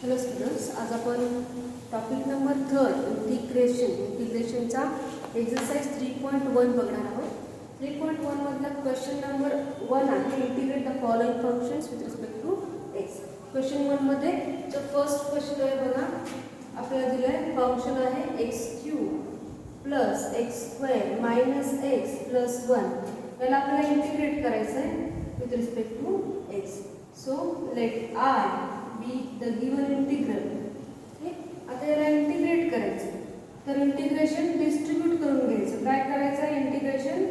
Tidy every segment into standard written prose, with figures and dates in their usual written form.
Hello students, आज आपण topic number 3 इंटिग्रेशनचा exercise 3.1 बघणार आहोत. 3.1 मधला क्वेश्चन नंबर 1 आहे, integrate the following functions with respect to x. Question 1 मध्ये जो फर्स्ट क्वेश्चन आहे बघा, आपल्याला दिलं आहे फंक्शन आहे x cube plus x square minus x plus 1. याला आपल्याला इंटिग्रेट करायचं आहे with respect to x. So let I be the given integral. आता याला इंटिग्रेट करायचं, तर इंटिग्रेशन डिस्ट्रीब्यूट करून घ्यायचं. काय करायचं आहे, integration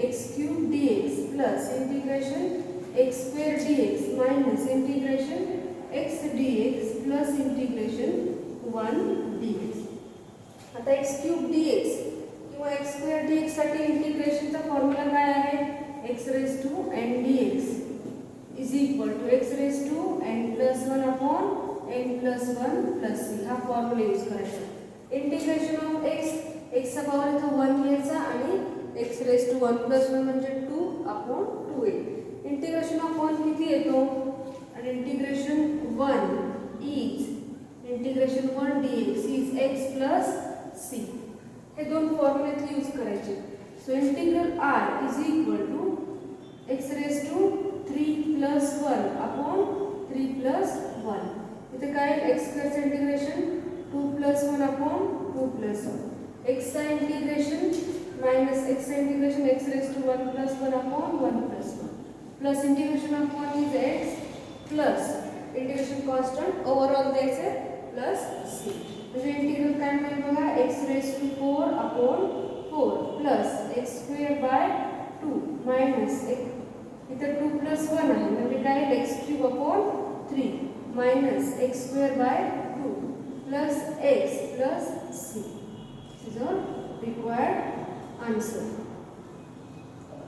x cube d x plus integration x square d x minus integration x d x plus integration 1 d x. आता एक्स क्यूब डी एक्स किंवा एक्स स्क्वेअर डी एक्स साठी इंटिग्रेशनचा फॉर्म्युला काय आहे, x raise to n d x is equal to x raise to n plus 1 upon n plus 1 plus c. हा formula use करायचा. Integration of x, एक्सचा power इथं 1 घ्यायचा आणि एक्स रेज टू 1 प्लस 1 म्हणजे 2 अपॉन 2a. इंटिग्रेशन ऑफ 1 किती येतो, आणि integration 1 is integration 1 dx is x plus c. हे दोन फॉर्म्युले यूज करायचे. So integral I is equal to x raise to 3 plus 1 upon 3 plus 1. इथे काय, एक्स स्क्वेअरचं इंटिग्रेशन 2 प्लस 1 अपॉन 2 प्लस 1. एक्सचा इंटिग्रेशन मायनस एक्सचा integration x raise to 1 plus 1 upon 1 plus 1 plus integration of 1 is x plus integration constant overall द्यायचे plus c. म्हणजे integral काय मिळेल बघा, x raise to 4 upon 4 plus x square by 2 minus इथे 2 plus 1 आहे म्हणजे काय, x cube upon 3 minus x square by 2 plus x plus c. This is our required answer.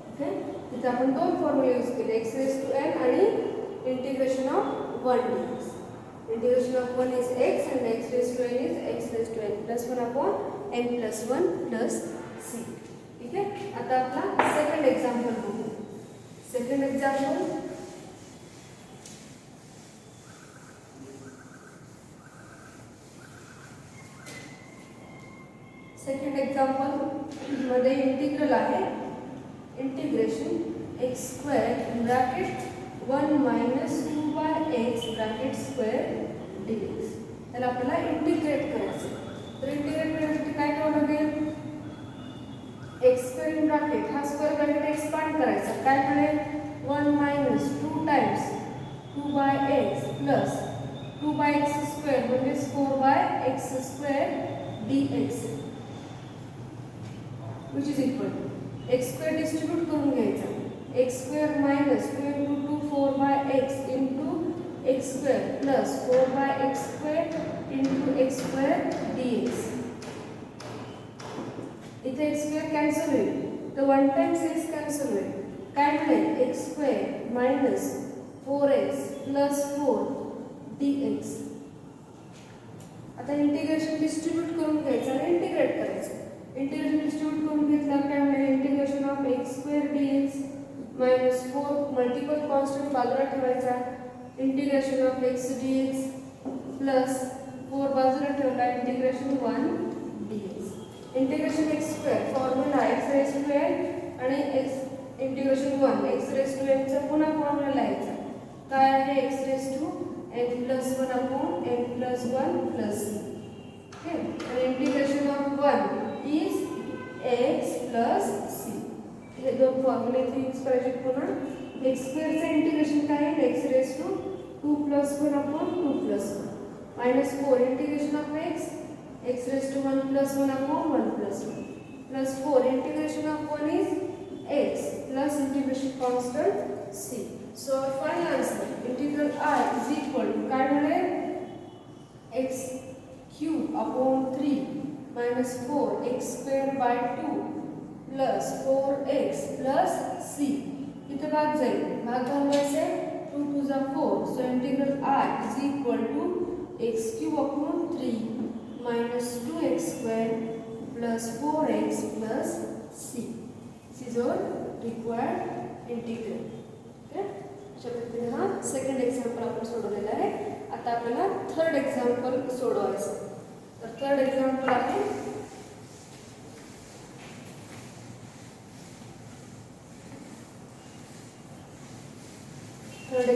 Okay, इथे आपण दोन फॉर्म्युले यूज केले, एक्स रेज टू एन आणि integration of 1 dx. Integration of 1 is x and x raised to n is x raised to n plus 1 upon n plus 1 plus c. ठीक है, आता आपला सेकंड एक्झाम्पल बघू. सेकंड एक्झाम्पल, सेकंड एक्झाम्पल मध्ये integral आहे integration x square bracket 1 minus 2 by x bracket square d x. त्याला आपल्याला integrate करायचं. तर इंटिग्रेट करण्यासाठी काय करावं लागेल, एक्स स्क्वेअर इन ब्रॅकेट हा स्क्वेअर ब्रॅकेट एक्सपांड करायचा. काय मिळेल, 1 minus 2 times 2 by x plus 2 by x square म्हणजे 4 by x square d x which is equal x square distribute करून घ्यायचा. X square minus 2 into 2 4 by x into x square plus 4 by x square into x square d x. इथे x square cancel होईल, तर 1 times x cancel होईल. काय मिळेल, x square minus 4x plus 4 D x. आता integration distribute करून घ्यायचं आणि इंटिग्रेट करायचं. इंटिग्रेशन डिस्ट्रीब्यूट करून घेतल्यावर काय मिळेल, integration of x square d x minus 4 multiple constant बाजूला ठेवायचा. Integration of x d x plus 4 बाजूला ठेवला integration 1 d x. Integration x square formula x raise to n आणि x integration 1 x raise to n चा पुन्हा फॉर्म्युला लिहायचा. काय आहे, x raise to n plus 1 upon n plus 1 plus c. Okay, आणि integration of 1 is x plus c. हे दोन फॉर्म्युले यूज करायचे. पुन्हा एक्स स्क्वेअरचं इंटिग्रेशन काय आहे, x raise to 2 plus 1 upon 2 plus 1 minus 4 integration of x x raise to 1 plus 1 upon 1 plus 1 plus 4 integration of 1 is x plus integration constant c. So final answer integral I is equal to काय मिळेल, x cube upon 3 minus 4 x square by 2 plus 4x plus c. इथे भाग जाईल, भाग घालवायचे 2 2 जा 4. So integral I is equal to x cube upon 3 minus 2x square plus 4x plus c. This is our required integral. Okay, अशा पद्धतीने हा second example आपण सोडवलेला आहे. आता आपल्याला थर्ड एक्झाम्पल सोडवायचं. तर थर्ड एक्झाम्पल आहे थर्ड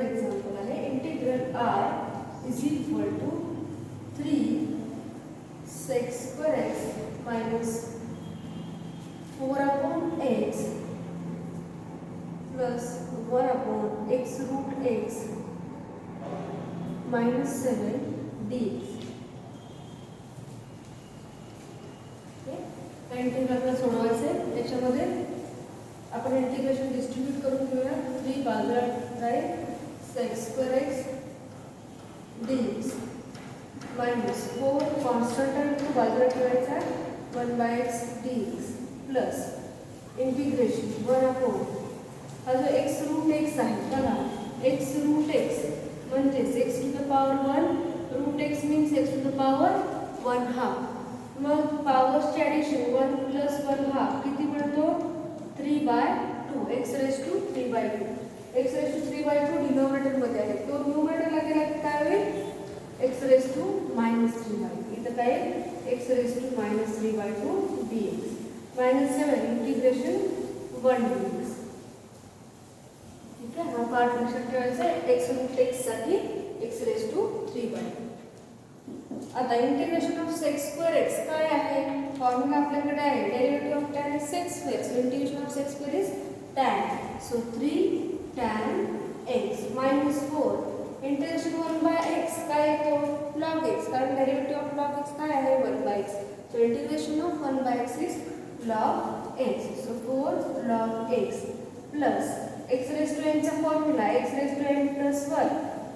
एक्झाम्पल आहे integral r is equal to 3 sec square x minus 4 upon x plus 1 upon x root x minus 7 dx. Integral सोडवायचे. याच्यामध्ये आपण इंटिग्रेशन डिस्ट्रीब्यूट करून घेऊया. 3 बाजूला राहील sec square x dx minus 4 constant आणि तो बाजूला ठेवायचा 1/x dx plus integration 1 upon हा जो x रूट x आहे बघा x रूट x म्हणजेच x to the power 1 root x means x to the power 1/2. मग पॉवर्सचे ॲडिशन 1 प्लस 1/2 किती बनतो 3/2 x raise to 3/2. x raise to 3/2 डिनोमिनेटरमध्ये आहे. तो न्यूमरेटरला गेला की काय होईल x रेज टू -3/2. इथं काय x raise to -3/2 dx -7 integration 1 dx. ठीक आहे. हा पार्ट लक्षात ठेवायचा आहे. x रूट x साठी x रेज टू 3/2. आता integration of sec square x काय आहे फॉर्म्युला आपल्याकडे आहे derivative of tan sec square. So integration of sec square is tan. So 3 tan x minus 4 integration 1/x काय येतो log x कारण derivative of log x काय आहे 1/x. So integration of 1/x is log x. So 4 log x plus x raised to n चा formula x raised to n plus 1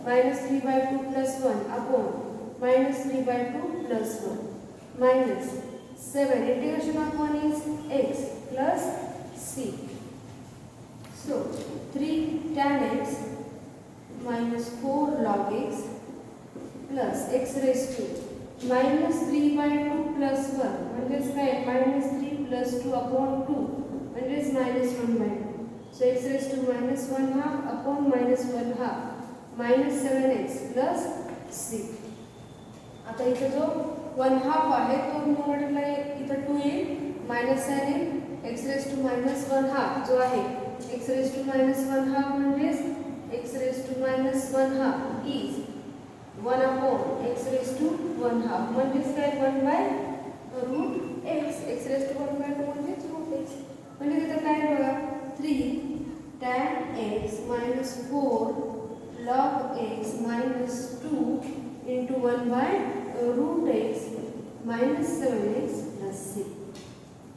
minus 3/2 plus 1 upon minus 3/2 plus 1 minus 7 integration of 1 is x plus c. So 3 tan x minus 4 log x plus x raised to minus 3/2 plus 1 म्हणजेच काय minus 3 plus 2 upon 2 म्हणजेच minus 1/2. So x raised to minus 1/2 upon minus 1/2 minus 7x plus c. आता इथे जो 1/2 आहे तो न्यूमरेटरला इथं 2 येईल मायनस साइन येईल x रेज टू -1/2 जो आहे x रेज टू -1/2 म्हणजेच x raise to -1/2 is 1 upon x raise to 1/2 म्हणजेच काय 1/√x x रेज टू 1/2 म्हणजेच √x. म्हणजे इथं काय बघा 3 tan x minus 4 log x minus 2 into 1/√x minus 7x plus c.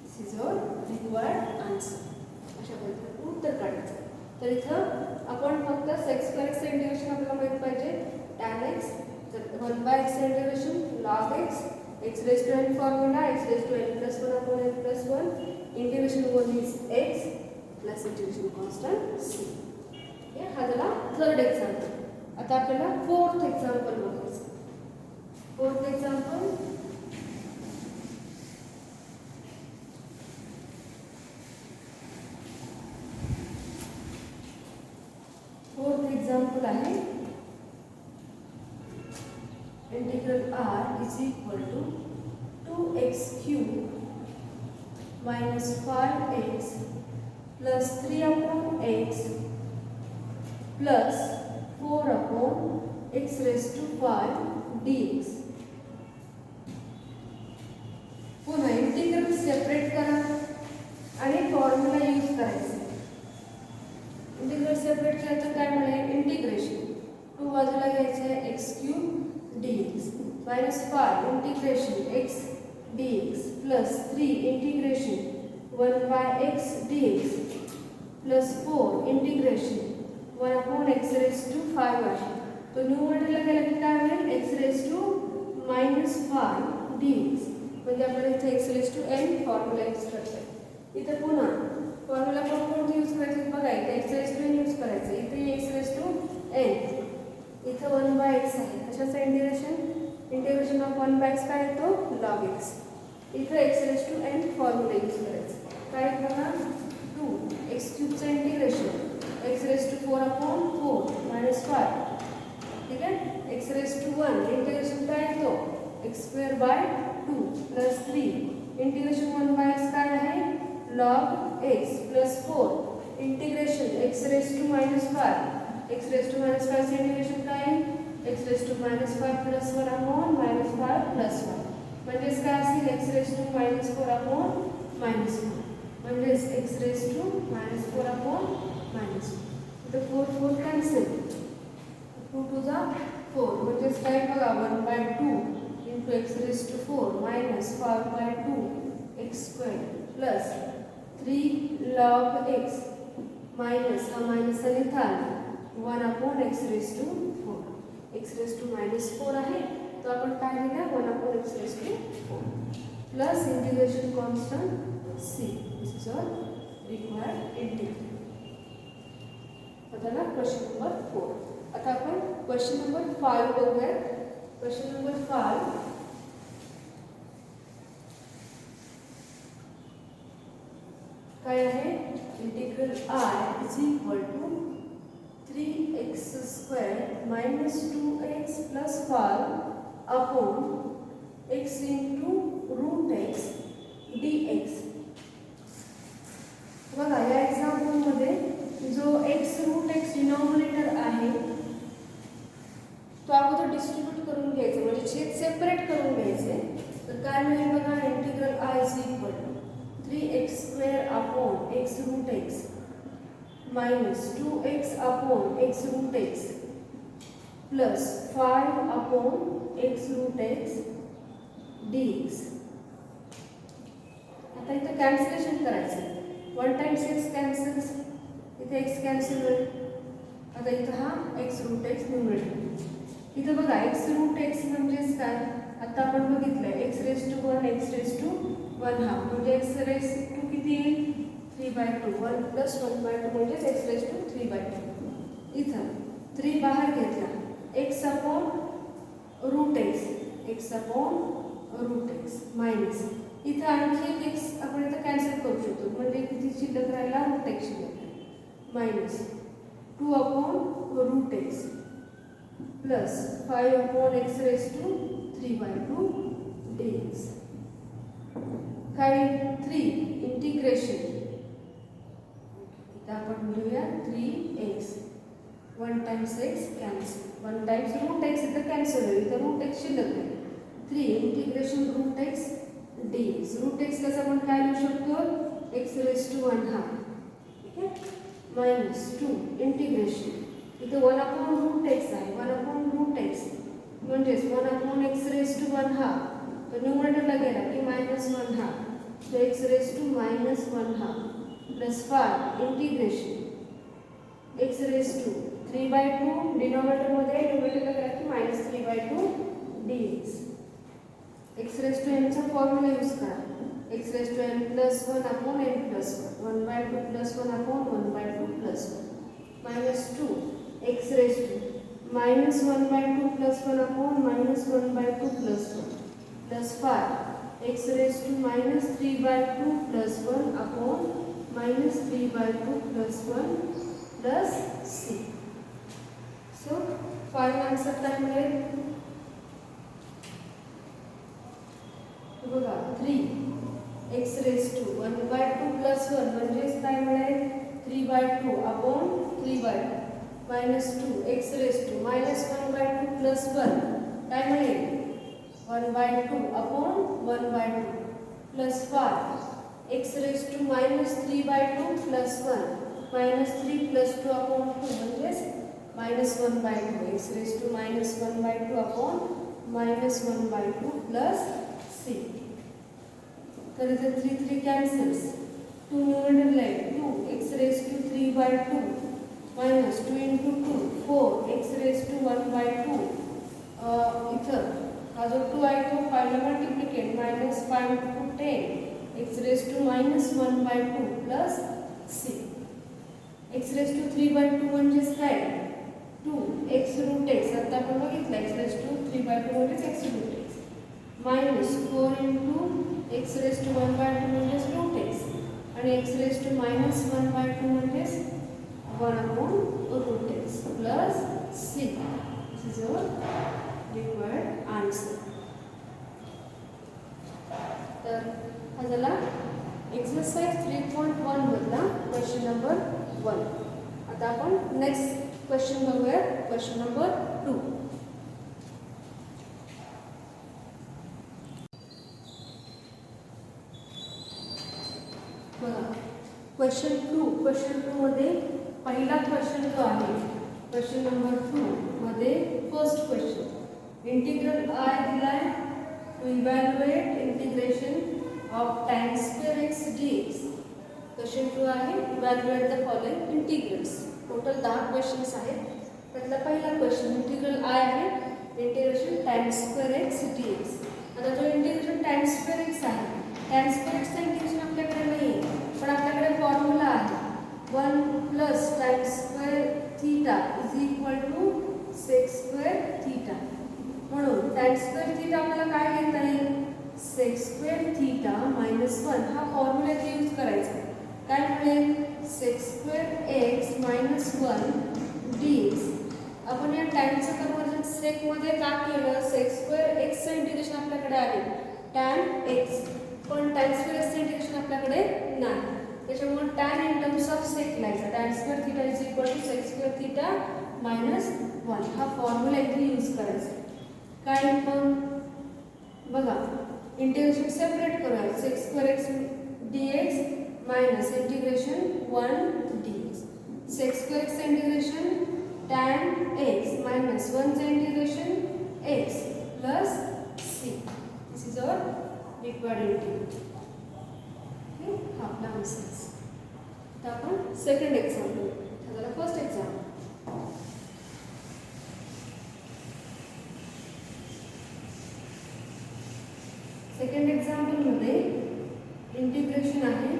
This is our required answer. अशा पद्धतीने उत्तर काढायचं. तर इथं आपण फक्त sec square x इंटिग्रेशन आपल्याला माहित पाहिजे tan x तर 1/x integration log x x raised to n formula x raised to n plus 1 upon n plus 1 integration 1 is x plus integration constant c. हा झाला थर्ड एक्झाम्पल. आता आपल्याला fourth example बघायचं. Fourth example आहे integral r is equal to 2x³ minus 5x plus 3 upon x plus 4 upon x raised to 5 dx. पुन्हा integral separate करा आणि formula use करायचा. इंटिग्रल सेपरेट केलं तर काय मिळेल इंटिग्रेशन 2 बाजूला घ्यायचं आहे x³ dx minus 5 integration x dx plus 3 integration 1/x dx plus 4 integration 1 upon x raised to 5 आहे. तो न्यूमरेटरला गेला की काय होईल x raised to -5 dx म्हणजे आपल्याला इथे x raised to n formula use करता येईल. इथे पुन्हा फॉर्म्युला कोणते यूज करायचे बघा इथे x raised to n use करायचं. इथे x raised to n इथे 1/x आहे. कशाचं इंटिग्रेशन ऑफ 1/x काय येतो log x. इथे x raised to n formula use करायचं. काय बघा 2 टू एक्स क्यूबचं integration x raise to 4/4 minus 5. ठीक आहे. एक्स रेस टू 1 इंटिग्रेशन काय येतो x square by 2 plus 3 integration 1 by x काय आहे log x plus 4 integration x raise to minus 5 x raise to minus 5 integration काय x raise to minus 5 plus 1/- minus 5 plus 1 म्हणजेच काय असेल x raise to minus 4/- minus 1 म्हणजेच x raise to minus 4/- minus 1. तर 4 cancel 2 to जा 4 म्हणजेच काय बघा 1/2 into x raise to 4 minus 5/2 x square plus 3 log x minus हा मायनस आणि थाल 1/x raise to 4 x raise to minus 4 आहे तो आपण काय लिहिला 1/x raise to 4 plus integration constant c is required integral. आता ना क्वेश्चन नंबर 4. आता आपण क्वेश्चन नंबर 5 बघूया. क्वेश्चन नंबर 5 काय आहे integral I is equal to 3x² minus 2x plus 5 upon x into root x dx. बघा या एक्झाम्पलमध्ये जो x रूट x डिनॉमिनेटर आहे तो अगोदर डिस्ट्रीब्यूट करून घ्यायचं म्हणजे छेद सेपरेट करून घ्यायचे. तर काय मिळेल बघा integral I is equal to 3x² upon x root x minus 2x upon x root x plus 5 upon x root x dx. आता इथं कॅन्सलेशन करायचं 1 टाइम्स x कॅन्सल्स इथे x कॅन्सल होईल. आता इथं हा x रूट x न्यूमरेटर इथं बघा x रूट x म्हणजेच काय आता आपण बघितलंय x raise to 1 x raise to 1 half म्हणजे x रेस टू किती येईल 3/2 1 प्लस 1/2 म्हणजेच x रेस टू 3/2. इथं 3 बाहेर घेतला x upon root x upon root x minus इथं आणखी एक x आपण इथं कॅन्सल करू शकतो म्हणजे किती शिल्लक राहिला रूट x शिल्लक minus 2 upon root x plus 5 upon x raise to 3/2 dx. काय 3 इंटिग्रेशन इथं आपण लिहूया 3x 1 times x cancel 1 times root x इथं कॅन्सल होईल इथं रूट x शिल्लक आहे 3 integration root x dx. Root x कसं आपण काय लिहू शकतो x रेस टू 1 हाफ. ठीक आहे मायनस 2 इंटिग्रेशन इथं 1 अपॉन रूट x आहे 1 अपॉन रूट x म्हणजेच 1 upon x raise to 1 half तो न्यूमरेटरला गेला की मायनस 1 हाफ तो x raise to minus 1 half plus 5 integration x raise to 3/2 डिनॉमिनेटरमध्ये न्यूमरेटरला गेला की minus 3/2 dx. x raise to एनचा फॉर्म्युला यूज करा x raise to n plus 1 upon n plus 1 1/2 plus 1 upon 1/2 plus 1 minus 2 x raise to minus 1/2 plus 1 upon minus 1/2 plus 1 plus 5 x raise to minus 3/2 plus 1 upon minus 3/2 plus 1 plus c. So final answer काय मिळेल बघा 3 x raise to 1/2 plus 1 म्हणजेच काय मिळेल 3/2 upon 3/2 minus 2 x raise to minus 1/2 plus 1 काय मिळेल 1/2 upon 1/2 plus 5 x raise to minus 3/2 plus 1 minus 3 plus 2 upon 2 म्हणजेच minus 1/2 x raise to minus 1/2 upon minus 1/2 plus c. तर इथे 3 कॅन्सल्स 2 न्यूमरेटरला आहे 2 x raise to 3/2 minus 2 into 2 4 x raise to 1/2 इथं हा जो 2 आहे तो पहिला multiplicate minus 5 into 10 x raise to minus 1/2 plus c. x raise to 3/2 म्हणजेच काय 2 x रूट x आता आपण बघितलं x रेस टू 3/2 म्हणजेच x root x minus 4 into x raise to 1/2 म्हणजेच रूट x आणि एक्स रेज टू -1/2 म्हणजेच 1/√x plus c. This is our required answer. तर हा झाला एक्सरसाइज 3.1 मधला क्वेश्चन नंबर 1. आता आपण नेक्स्ट क्वेश्चन बघूया, क्वेश्चन नंबर 2. बघा क्वेश्चन 2 मध्ये पहिला क्वेश्चन जो आहे क्वेश्चन नंबर 2 मध्ये फर्स्ट क्वेश्चन इंटिग्रल आय दिलाय to evaluate integration of tan square x dx. Question 2 आहे evaluate the following integrals. Total 10 questions आहेत. त्यातला पहिला क्वेश्चन इंटिग्रल आय आहे integration tan square x dx. आता जो इंटिग्रेशन tan स्क्वेअर x आहे tan square x चा इंटिग्रेशन आपल्याकडे नाही आहे, पण आपल्याकडे फॉर्म्युला आहे 1 plus tan square theta is equal to sec square theta. म्हणून tan स्क्वेअर थीटा आपल्याला काय घेता येईल sec स्क्वेअर थीटा -1 हा फॉर्म्युला इथे यूज करायचा. काय मिळेल sec स्क्वेअर x -1 dx. आपण या टाइमचं कन्वर्जन सेक मध्ये का केलं, sec स्क्वेअर x चं इंटिग्रेशन आपल्याकडे आहे tan x, पण tan स्क्वेअर x चं इंटिग्रेशन आपल्याकडे नाही. त्याच्यामुळे tan in terms of sec लिहायचा. tan square theta is equal to sec square theta -1 हा फॉर्म्युला इथे यूज करायचा. काय मग बघा इंटिग्रेशन सेपरेट करूया. sec square x dx minus integration 1 dx. sec square x integration tan x minus 1 चे integration x plus c. This is our required integral. Okay, हा आपला आन्सर. आता आपण सेकंड एक्झाम्पल. आता फर्स्ट एक्झाम्पल. सेकंड एक्झाम्पल मध्ये integration आहे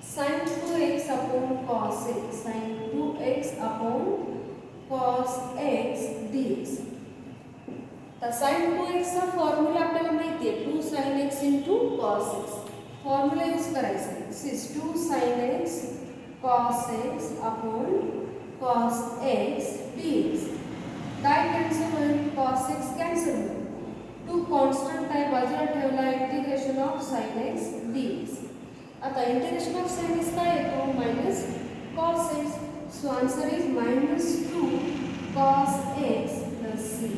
sin 2x upon cos x, sin 2x upon cos x dx. तर sin 2x चा formula आपल्याला माहिती आहे 2 sin x into cos x. Formula use करायचा. दिस is 2 sin x cos x upon cos x dx. काय cancel होईल, cos x cancel होईल. 2 constant आहे बाजूला ठेवला integration of sin x dx. आता इंटिग्रेशन ऑफ sin x काय येतो minus cos x. So answer is -2 cos x plus c.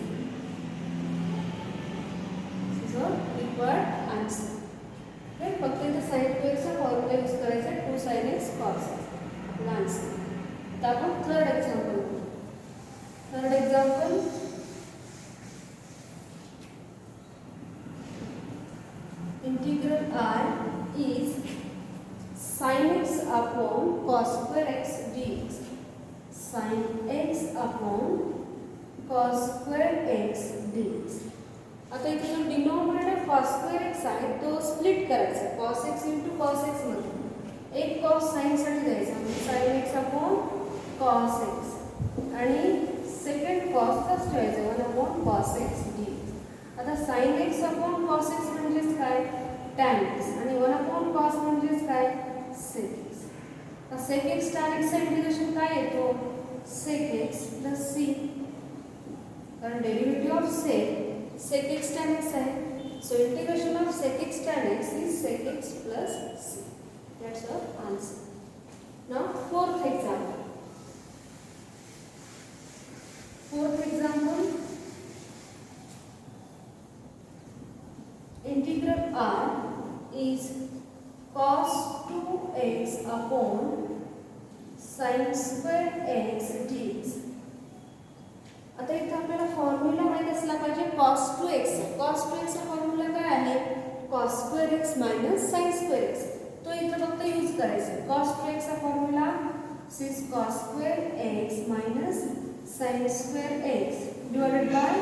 This is our required answer. Okay, फक्त इथे sin 2x चा फॉर्म्युला यूज करायचा 2 sin x cos x आपला answer. आता आपण third example. Third example integral I is sin x upon cos square x dx. sin x upon cos square x dx. आता इथे जो डिनोमिनेटर cos square x आहे तो split करायचा cos x into cos x मध्ये. एक cos sin साठी द्यायचा म्हणजे sin x upon cos x आणि सेकंड cos च ठेवायचा 1 upon cos x dx. आता sin x upon cos x म्हणजेच काय tan x आणि 1 upon cos म्हणजेच काय sec x. तर sec x tan x चा इंटिग्रेशन काय येतो sec x plus c. कारण derivative of sec x tan x आहे. So integration of sec x tan x is sec x plus c. That's our answer. Now fourth example. Fourth example. Integral r is cos 2x upon sin square x dx. आता इथे आपल्याला formula माहित असला पाहिजे cos 2x. cos 2x चा formula काय आहे cos square x minus sin square x. तो इथे फक्त यूज करायचा. cos 2x चा formula is cos square x minus sin square x divided by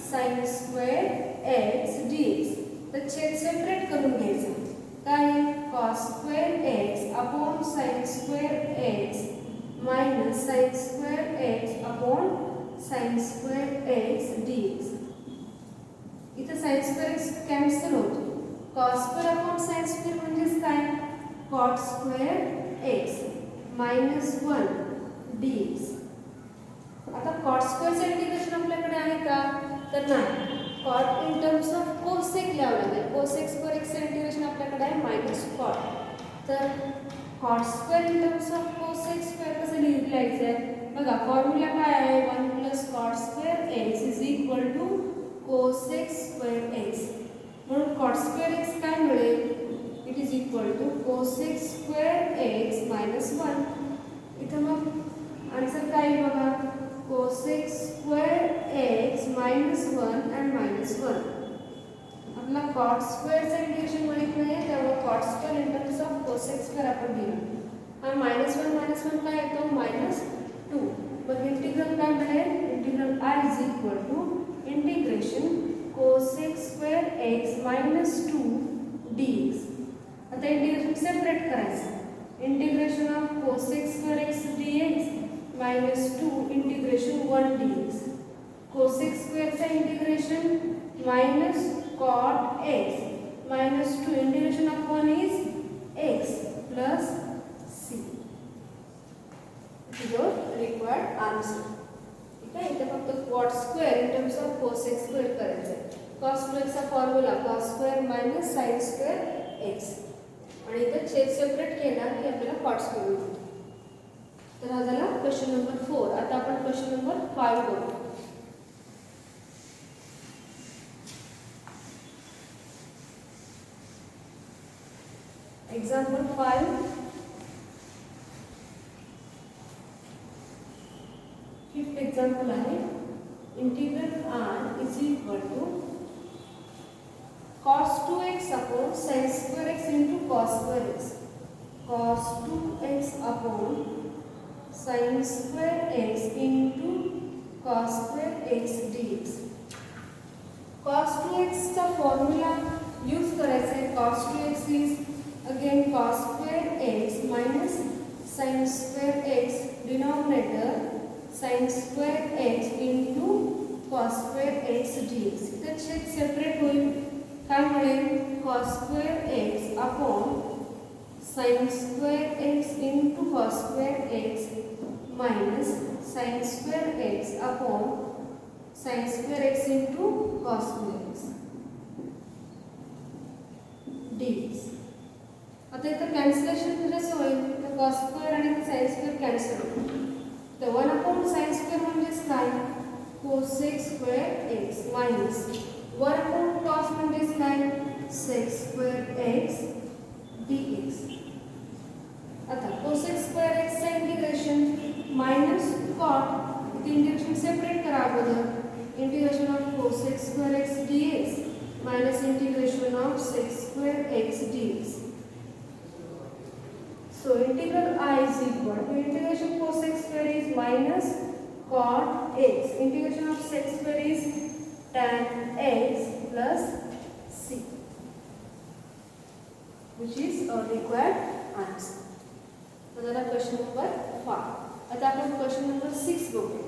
sin square x dx. तर छेद सेपरेट करून घ्यायचा. काय cos square x upon sin square x minus sin square x upon sin square x dx. इथे sin square x cancel होतो. cos square upon sin square म्हणजेच काय cot square x minus 1 dx. आता cot स्क्वेअरचं integration आपल्याकडे आहे का? तर नाही. Cot in terms of cosec लिहावं लागेल. कोसेक स्क्वेअर एक्सचं इंटिग्रेशन आपल्याकडे आहे मायनस कॉट. तर cot square in terms of cosec square कसं लिहायचं आहे बघा. फॉर्म्युला काय आहे? 1 plus cot square x is equal to cosec square x. म्हणून कॉट स्क्वेअर एक्स काय मिळेल? It is equal to cosec square x minus 1. इथं मग आन्सर काय आहे बघा. Cosec square x minus 1 and minus 1. आपला कॉट स्क्वेअरचं इंटिग्रेशन माहीत नाही आहे त्यामुळे cot square in terms of cosec square आपण लिहिलं. हा मायनस 1 काय येतो? मायनस 2. मग इंटिग्रल काय मिळेल? Integral I is equal to integration cosec square x minus 2 dx. आता इंटिग्रेशन सेपरेट करायचं. Integration of cosec square x dx minus 2 integration 1 dx. Cosec स्क्वेअरचं integration minus cot x minus 2 integration of 1 is x plus c. Your required answer. ठीक आहे. इथे फक्त cot square in terms of cosec square करायचं आहे. Cos स्क्वेअरचा formula cos square minus sine square x आणि इथे छेद सेपरेट केला की आपल्याला कॉट स्क्वेअर मिळतो. तर हा झाला क्वेश्चन नंबर 4. आता आपण क्वेश्चन नंबर 5 बघू. एक्झाम्पल 5. फिफ्थ एक्झाम्पल आहे. Integral R is equal to cos 2x upon sin square x into cos square x. cos 2x upon sin square x into cos square x dx. cos 2x चा formula use करायचा आहे. cos 2x is again cos square x minus sin square x denominator sin square x into cos square x dx. इथे छेद separate होईल. काय मिळेल? cos square x upon sin square x into cos square x minus sin square x upon sin square x into cos square x dx. आता इथं cancellation कसं होईल? तर cos square आणि sin square कॅन्सल होईल. तर 1 upon sin square म्हणजेच काय? cosec square x minus 1 upon cos म्हणजेच काय? sec square x dx. आता cosec square x चे इंटिग्रेशन मायनस cot इथे इंटिग्रेशन सेपरेट करा अगोदर. Integration of cosec square x dx minus integration of sec square x dx. So integral I is equal to integration cosec square is minus cot x. Integration of sec square is tan x plus c, which is our required answer. Another question number 5. आता आपण question number 6 बघू.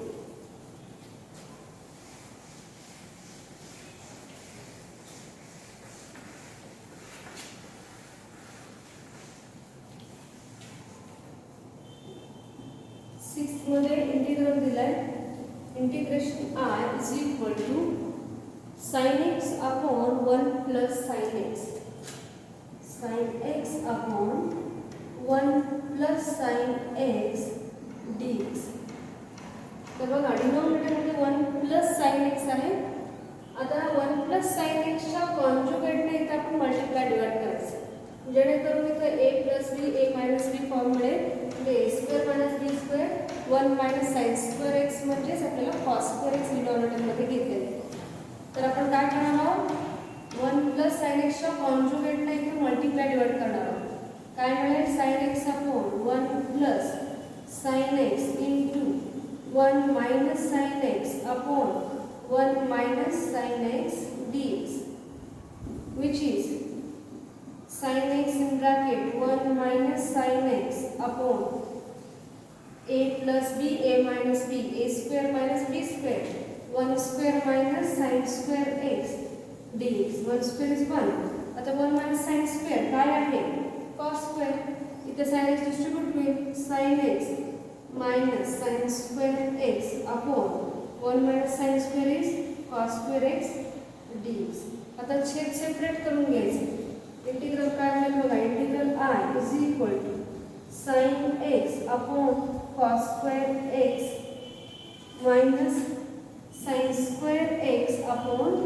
मध्ये integral दिलाय. Integration I is equal to sin x upon 1 plus sin x. sin x upon 1 plus sin x dx. तर बघा डिनॉमिनेटरमध्ये 1 plus sin x आहे. आता 1 plus sin x च्या कॉन्जुगेटने इथे आपण मल्टिप्लाय डिवाइड करायचं. जेणेकरून इथे a plus b a minus b form मिळेल. म्हणजे a square minus b square 1 minus sin square x म्हणजेच आपल्याला cos square x डिनॉमिनेटरमध्ये घेतलेले. तर आपण काय करणार आहोत? 1 plus sin x च्या कॉन्जुगेटने इथे मल्टिप्लाय डिवाइड करणार आहोत. काय मिळेल? sin x upon 1 plus sin x into 1 minus sin x upon 1 minus sin x dx, which is sin x in bracket 1 minus sin x upon a plus b a minus b a square minus b square 1 square minus sin square x dx. 1 square is 1. आता 1 minus sin square काय आहे? Cos square. इथे sine x distribute होईल. Sine x minus sine square x upon 1 minus sine square is cos square x dx. आता छेद separate करून घ्यायचं. Integral काय मिळेल बघा. Integral I is equal to sine x upon cos square x minus sine square x upon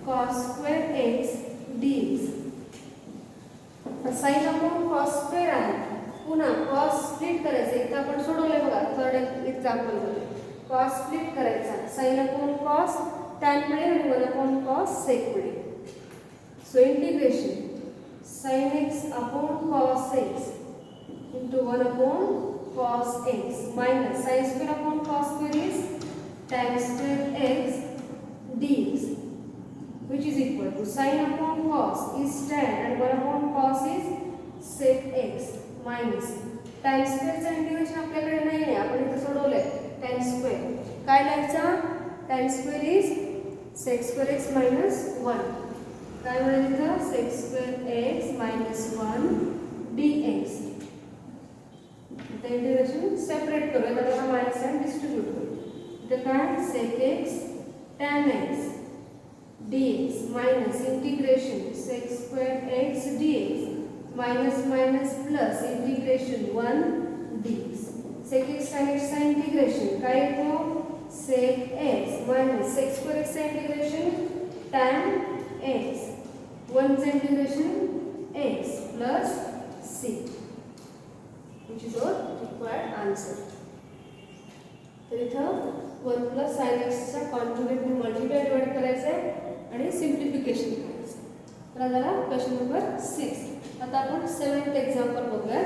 cos square x dx. Sine upon cos square आहे. पुन्हा cos split करायचं. इथं आपण सोडवलंय बघा थर्ड एक्झाम्पल मध्ये. कॉस स्प्लिट करायचा. साइन अपॉन कॉस टॅन मिळेल आणि 1 अपॉन कॉस सेक मिळेल. So integration sine x upon cos x into 1 upon cos x minus sin square upon cos square is tan square x dx, which is equal to sin upon cos is tan and 1 upon cos is sec x minus tan square चा integration आपल्याकडे नाही आहे. आपण इथे सोडवलंय tan square. काय लिहायचा. tan square is sec square x minus 1. काय मिळेल इथं sec square x minus 1 dx. Integration separate करूया. त्याला मायनस साइन डिस्ट्रीब्यूट करू. इथे काय sec x tan x dx minus integration sec square x dx minus minus plus integration 1 dx. sec x tan x चा integration काय येतो. sec x minus sec square x चा integration tan x 1 चा integration x plus c, which is our required answer. तर इथं 1 plus sine x चा कॉन्जुगेटने multiply divide करायचं आहे आणि सिम्प्लिफिकेशन करायचं. तर आता क्वेश्चन नंबर 6. आता आपण 7th एक्झाम्पल बघूया.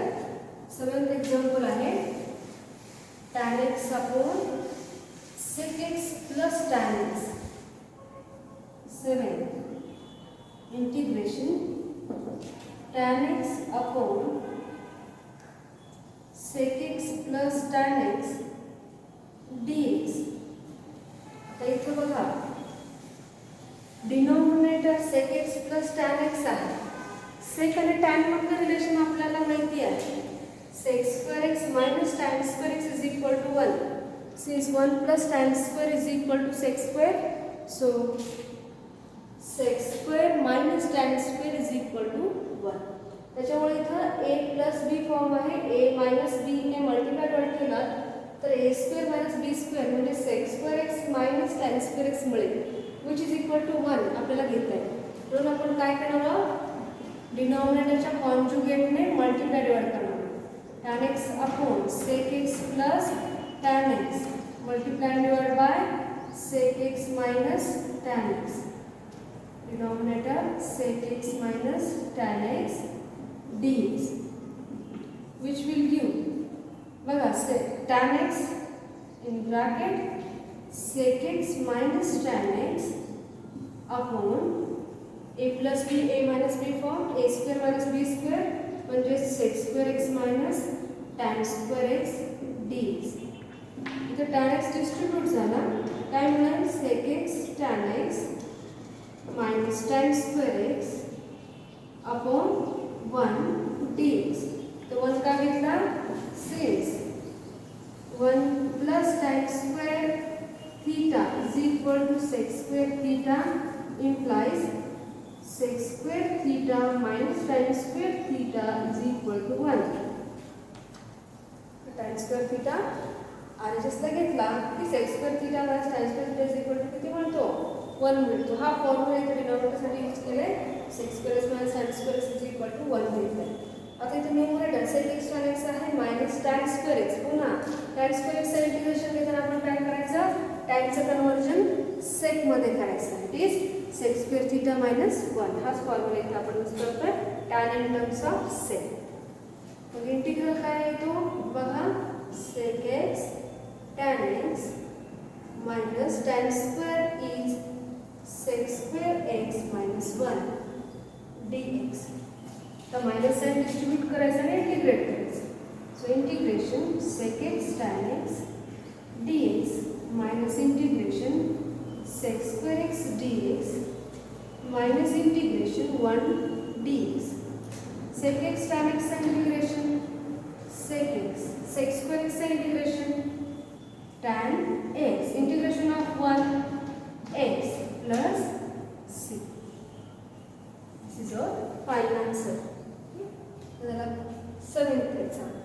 7th एक्झाम्पल आहे tan x upon sec x plus tan x. 7 integration tan x upon sec x plus tan x dx. आता इथे बघा denominator sec x plus tan x आहे. sec आणि tan मधलं रिलेशन आपल्याला माहिती आहे. sec square x minus tan square x is equal to 1. Since 1 plus tan square is equal to sec square, so sec square minus tan square is equal to 1. त्याच्यामुळे इथं a plus b form आहे. a minus b ने multiply divide केला तर a square minus b square म्हणजे sec square x minus tan square x मिळेल, which is equal to 1 आपल्याला घेता येईल. म्हणून आपण काय करणार आहोत. डिनॉमिनेटरच्या कॉन्जुगेटने मल्टिप्लाय डिवाइड करणार. Tan x upon sec x plus tan x multiply divide by sec x minus tan x. Denominator sec x minus tan x dx, which will give बघा tan x in bracket sec x minus tan x upon a plus b a minus b form a square minus b square म्हणजे sec square x minus tan square x dx. इथे tan x distribute झाला. काय मिळेल sec x tan x minus tan square x upon 1 dx. तो 1 का घेतला. since 1 plus tan square theta is equal to sec square theta implies sec square theta minus tan square theta is equal to 1. tan square theta RHS ला घेतला की sec square theta minus tan square theta is equal to किती मिळतो 1 मिळतो. हा formula इथे डिनॉमिनेटरसाठी use केलाय. sec square x minus tan square x is equal to 1 घेतलाय. आता इथे numerator sec x tan x आहे मायनस tan square x. पुन्हा tan square x चे इंटिग्रेशन घेताना आपण काय करायचं. tan चं कन्वर्जन sec मध्ये करायचं. It is sec square theta minus 1. हाच फॉर्म्युला इथे आपण यूज करतोय tan in terms of sec. मग इंटिग्रल काय येतो बघा. sec x tan x minus tan square is sec square x minus 1 dx. तर मायनस साइन डिस्ट्रीब्यूट करायचं आणि इंटिग्रेट करायचं. So integration sec x tan x dx minus integration sec square x dx minus integration 1 dx. sec x tan x चा integration, sec x, sec square x चा integration, tan x, integration of 1 x plus c. This is our final answer. त्याला 7th example.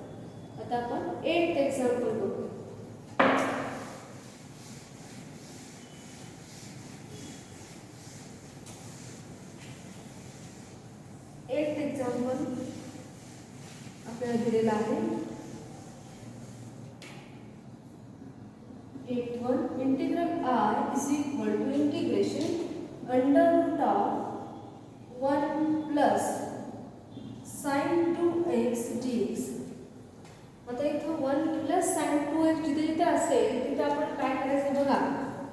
आता आपण 8th example बघू. 8th example आपल्याला दिलेला आहे. 8th integral r is equal to integration under root of 1 plus sin 2x dx. आता इथं 1 plus sin 2x जिथे असेल तिथे आपण काय करायचं बघा.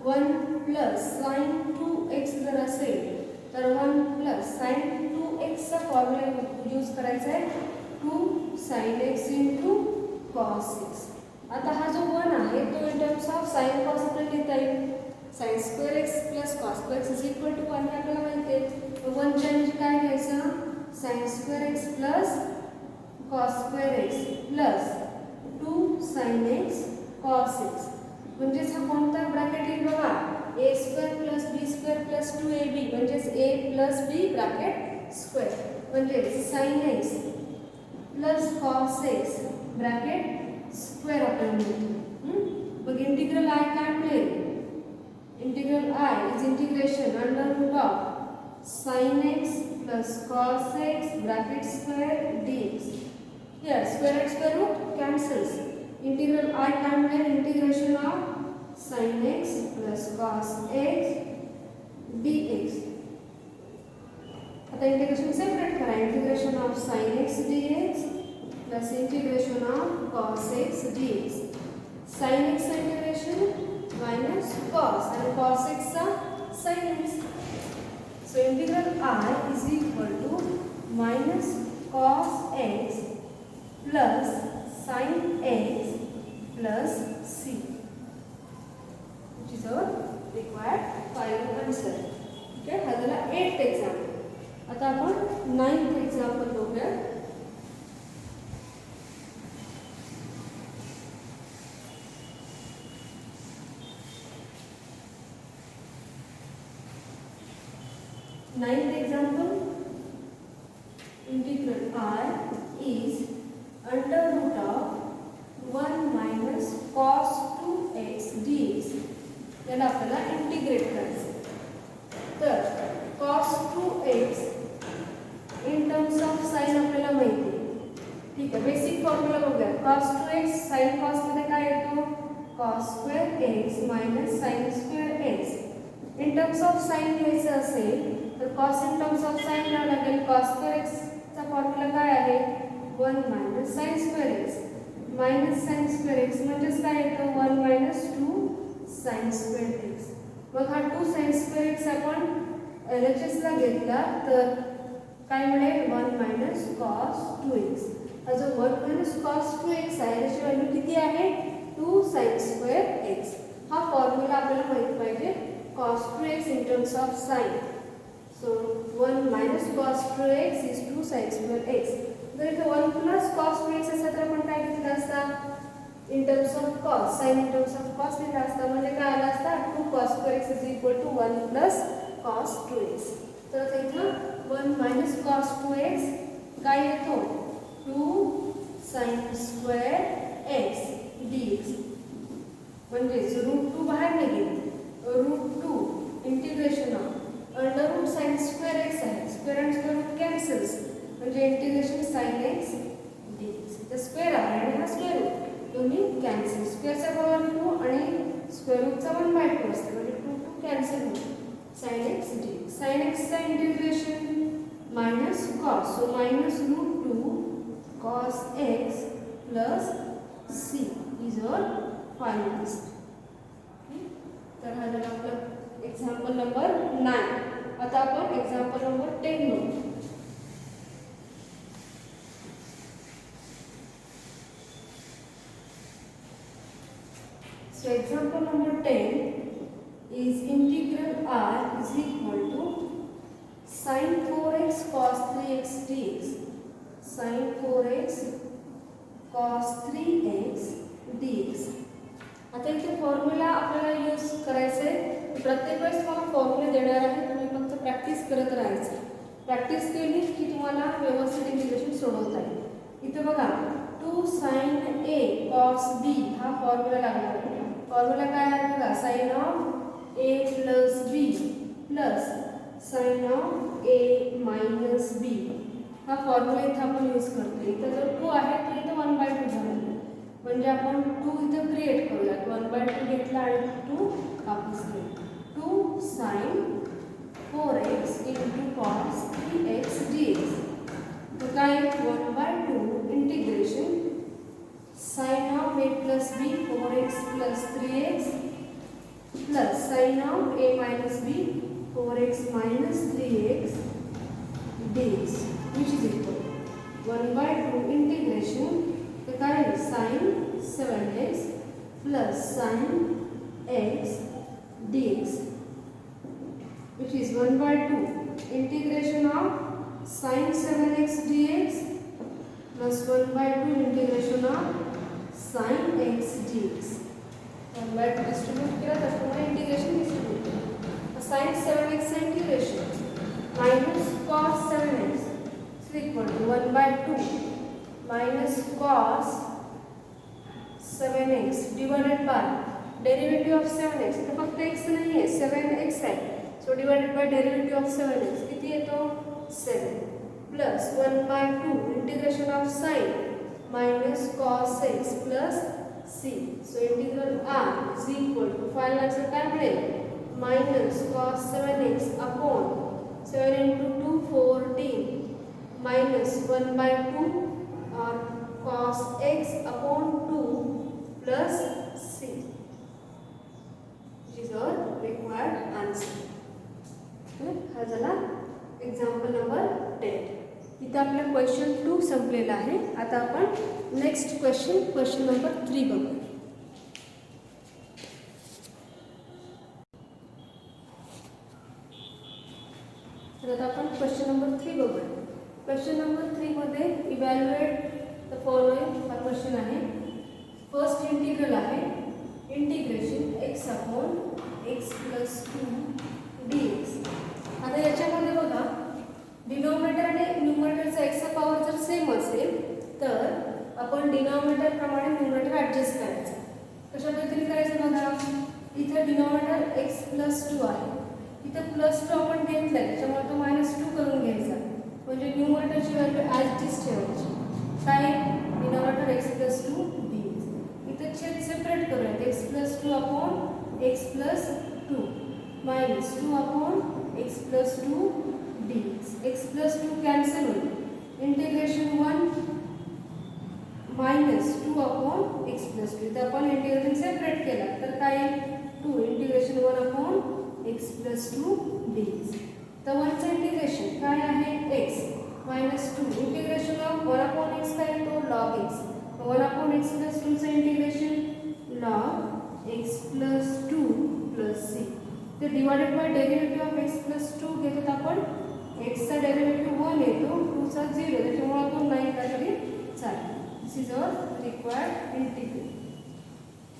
1 plus sin 2x जर असेल तर 1 plus sin 2x चा फॉर्म्युला यूज करायचा आहे. 2 sin x into cos x. आता हा जो 1 आहे तो in terms of sin cos आपल्याला लिहिता येईल. sin square x plus cos square x is equal to 1 हे आपल्याला माहिती आहे. 1 च्या ऐवजी काय घ्यायचं. sin square x plus cos square x plus 2 sin x cos x. म्हणजेच हा कोणता ब्रॅकेट येईल बघा. a square plus b square plus 2ab म्हणजेच a plus b bracket square म्हणजे sin x plus cos x bracket square आपल्याला मिळतो. मग इंटिग्रल i काय मिळेल. Integral i is integration under root of sin x plus cos x bracket square dx. Here square and square root cancels. Integral I can be integration of sin x plus cos x dx. आता integration separate करा. Integration of sin x dx plus integration of cos x dx. sin x integration minus cos and cos x चा sin x. So integral I is equal to minus cos x plus sin x plus c, which is our required final answer. Okay, हा झाला 8th example. आता आपण 9th example बघूया. Ninth example, integral I is under root of 1 minus cos 2x dx. याला आपल्याला integrate करायचं. तर cos 2x in terms of sine आपल्याला माहिती आहे. ठीक आहे, बेसिक फॉर्म्युला बघूया. cos 2x sin cos मध्ये काय येतो. cos square x minus sin square x. In terms of sine घ्यायचं असेल तर cos in terms of sine लिहावं लागेल. cos square x चा फॉर्म्युला काय आहे. 1 minus sin square x minus sin square x म्हणजेच काय येतो. 1 minus 2 sin square x. मग हा 2 sin square x आपण LHS ला घेतला तर काय मिळेल. 1 minus cos 2x. हा जो 1 minus cos 2x आहे त्याची व्हॅल्यू किती आहे. 2 sin square x. हा फॉर्म्युला आपल्याला माहित पाहिजे. cos 2x in terms of sin. So 1 minus cos 2x is 2 sin square x. जर इथे 1 plus cos 2x असेल तर आपण काय घेतलं असता. in terms of cos sin in terms of cos लिहिला असता. म्हणजे काय आला असता. 2 cos square x is equal to 1 plus cos 2x. तर आता इथं 1 minus cos 2x काय येतो. 2 sin square x dx. म्हणजे रूट 2 बाहेर निघेल. Root 2 integration of under root sin square x आहे. स्क्वेअर आणि स्क्वेअर रूट कॅन्सल्स म्हणजे इंटिग्रेशन sin x dx. तर स्क्वेअर आहे आणि हा स्क्वेअर रूट दोन्ही कॅन्सल. स्क्वेअरचा पॉवर 2 आणि स्क्वेअर रूटचा 1/2 असते म्हणजे 2 कॅन्सल होतो. sin x dx. sin x चा integration minus cos. So minus root 2 cos x plus c is our final answer. तर हा झाला आपला एक्झाम्पल नंबर 9. आता आपण एक्झाम्पल नंबर 10 बघू. So example number 10 is integral r is equal to sin 4x cos 3x dx. Sine 4x cos 3x dx. आता इथे formula आपल्याला यूज करायचं आहे. प्रत्येक वेळेस तुम्हाला फॉर्म्युले देणार आहे, तुम्ही फक्त प्रॅक्टिस करत राहायचं. प्रॅक्टिस केली की तुम्हाला व्यवस्थित इंटिग्रेशन सोडवता येईल. इथे बघा 2 sin a cos b हा फॉर्म्युला लागणार आहे. फॉर्म्युला काय आहे बघा, sine of a plus b plus sine of a minus b हा फॉर्म्युला इथे आपण यूज करतो. इथं जर 2 आहे तर इथं 1/2 झालं, म्हणजे आपण 2 इथं क्रिएट करूया. 1/2 घेतला आणि 2 वापस घेऊ. 2 sin 4x into cos 3x dx. तो काय 1/2 integration sin of a plus b 4x plus 3x plus sin of a minus b 4x minus 3x dx, which is equal 1/2 integration तो काय sin 7x plus sin x dx, which is 1/2 integration of sin 7x dx plus 1/2 integration of sin x dx. 1/2 distribute केला तर तुम्हाला integration distribute केलं. sin 7x integration minus cos 7x is equal to 1/2 minus cos 7x divided by derivative of 7x. तर फक्त x नाही आहे, 7x आहे. सो divided by derivative of 7x किती येतो 7 plus 1/2 integration of sin minus cos x plus c. So integral r is equal to final answer काय मिळेल minus cos 7x upon 7 into 2 14 minus 1/2 और cos x upon 2 plus c, which is our required answer. हा झाला example number 10. इथे आपला question 2 संपलेला आहे. आता आपण नेक्स्ट क्वेश्चन नंबर 3 बघू. तर आता आपण क्वेश्चन नंबर 3 बघूया. क्वेश्चन नंबर 3 मध्ये इव्हॅल्युएट द फॉलोइंग हा क्वेश्चन आहे. फर्स्ट इंटिग्रल आहे integration x upon x plus 2 dx. आता याच्यामध्ये बघा डिनॉमिनेटर आणि न्यूमरेटरचा एक्सचा पॉवर जर सेम असेल तर आपण डिनॉमिनेटर प्रमाणे न्यूमरेटर ॲडजस्ट करायचं. कशा पद्धतीने करायचं बघा, इथे डिनॉमिनेटर x प्लस 2 आहे, इथे प्लस 2 आपण घेतलं त्याच्यामुळे तो -2 करून घ्यायचा, म्हणजे न्यूमरेटरची व्हॅल्यू ॲज इट इज ठेवायची. काय डिनॉमिनेटर x प्लस 2 dx. इथे छेद सेपरेट करूया, x plus 2 upon x plus 2 minus 2 upon x plus 2 dx. x plus 2 cancel होईल. Integration 1 minus 2 upon x plus 2. इथं आपण इंटिग्रेशन सेपरेट केला तर काय 2 integration 1 upon x plus 2 dx. तर 1 चं इंटिग्रेशन काय आहे x minus 2 integration of 1 upon x काय तो log x. 1 upon x plus 2 चं integration log x plus 2 plus c. ते divided by derivative of x plus 2 घेतो आपण. x चा डेरिवेटिव 1 येतो, 2 चा 0, त्याच्यामुळे तो नाही काढली चालेल. This is our required integral.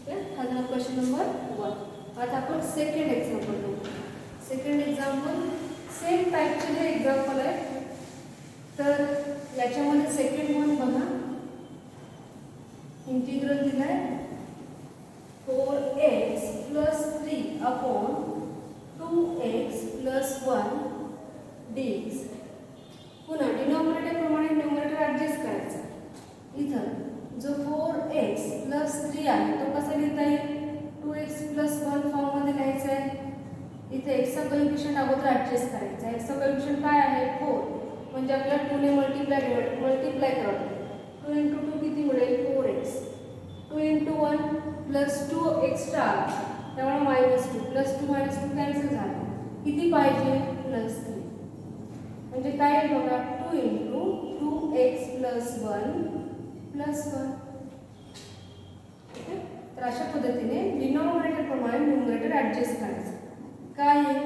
Okay, हा झाला क्वेश्चन नंबर 1. आता आपण सेकंड एक्झाम्पल बघू. सेकंड एक्झाम्पल सेम टाईपचे जे एक्झाम्पल आहे तर याच्यामध्ये सेकंड वन बघा. इंटिग्रल दिलाय 4x plus 3 upon 2x plus 1 dx. पुन्हा डिनॉमिनेटर प्रमाणे न्यूमरेटर ॲडजस्ट करायचा. इथं जो 4x प्लस 3 आहे तो कसा लिहिता येईल 2x प्लस 1 फॉर्ममध्ये लिहायचा आहे. इथे एक्सचा कोएफिशियंट अगोदर ॲडजस्ट करायचा. एक्सचा कोएफिशियंट काय आहे 4, म्हणजे आपल्याला 2 ने मल्टिप्लाय करावं. 2 into 2 किती मिळेल 4x. 2 into 1 प्लस 2 एक्स्ट्रा त्यामुळे -2 प्लस 2 -2 कॅन्सल झालं. किती पाहिजे प्लस 3, म्हणजे काय बघा 2 into 2x plus 1 plus 1. Okay, तर अशा पद्धतीने डिनॉमिनेटर प्रमाणे न्यूमरेटर ॲडजस्ट करायचं. काय आहे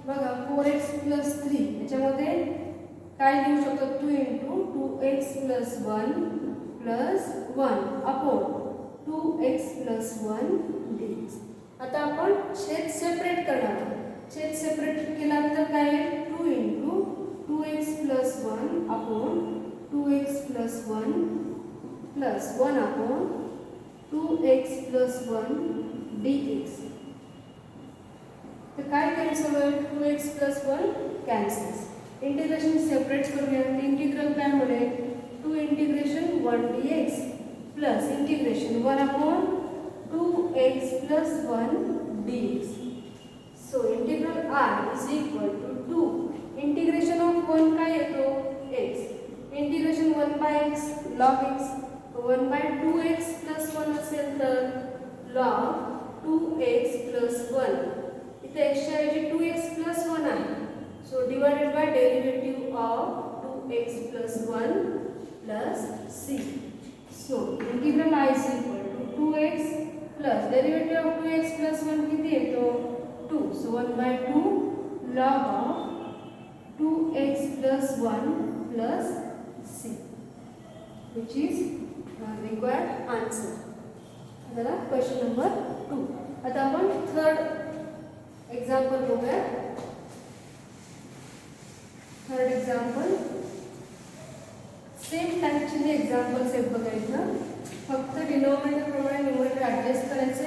बघा 4x प्लस 3 याच्यामध्ये काय लिहू शकतो 2 into 2x plus 1 plus 1 upon 2x plus 1 dx. आता आपण छेद सेपरेट करणार आहोत. छेद सेपरेट केल्यानंतर काय आहे 2 into 2x plus 1 upon 2x plus 1 plus 1 upon 2x plus 1 dx. तर काय कॅन्सल होईल 2x plus 1 cancels. Integration separate करूया. इंटिग्रल काय होईल 2 integration 1 dx plus integration 1 upon 2x plus 1 dx. So integral I is equal to 2 integration of 1 काय येतो x integration 1 by x log x 1 by 2x plus 1 असेल तर log 2x plus 1. इथे x च्या ऐवजी 2x प्लस 1 आहे. So divided by derivative of 2x plus 1 plus c. So integral I is equal to 2x plus derivative of 2x plus 1 किती येतो 2. So 1 by 2 log of 2x plus 1 plus c, which is required answer. आता question number 2. आता आपण third example बघूया. Third example same टाईपचे examples आहेत बघायचं. फक्त डिनॉमिनेटर प्रमाणे न्यूमरेटर ॲडजस्ट करायचे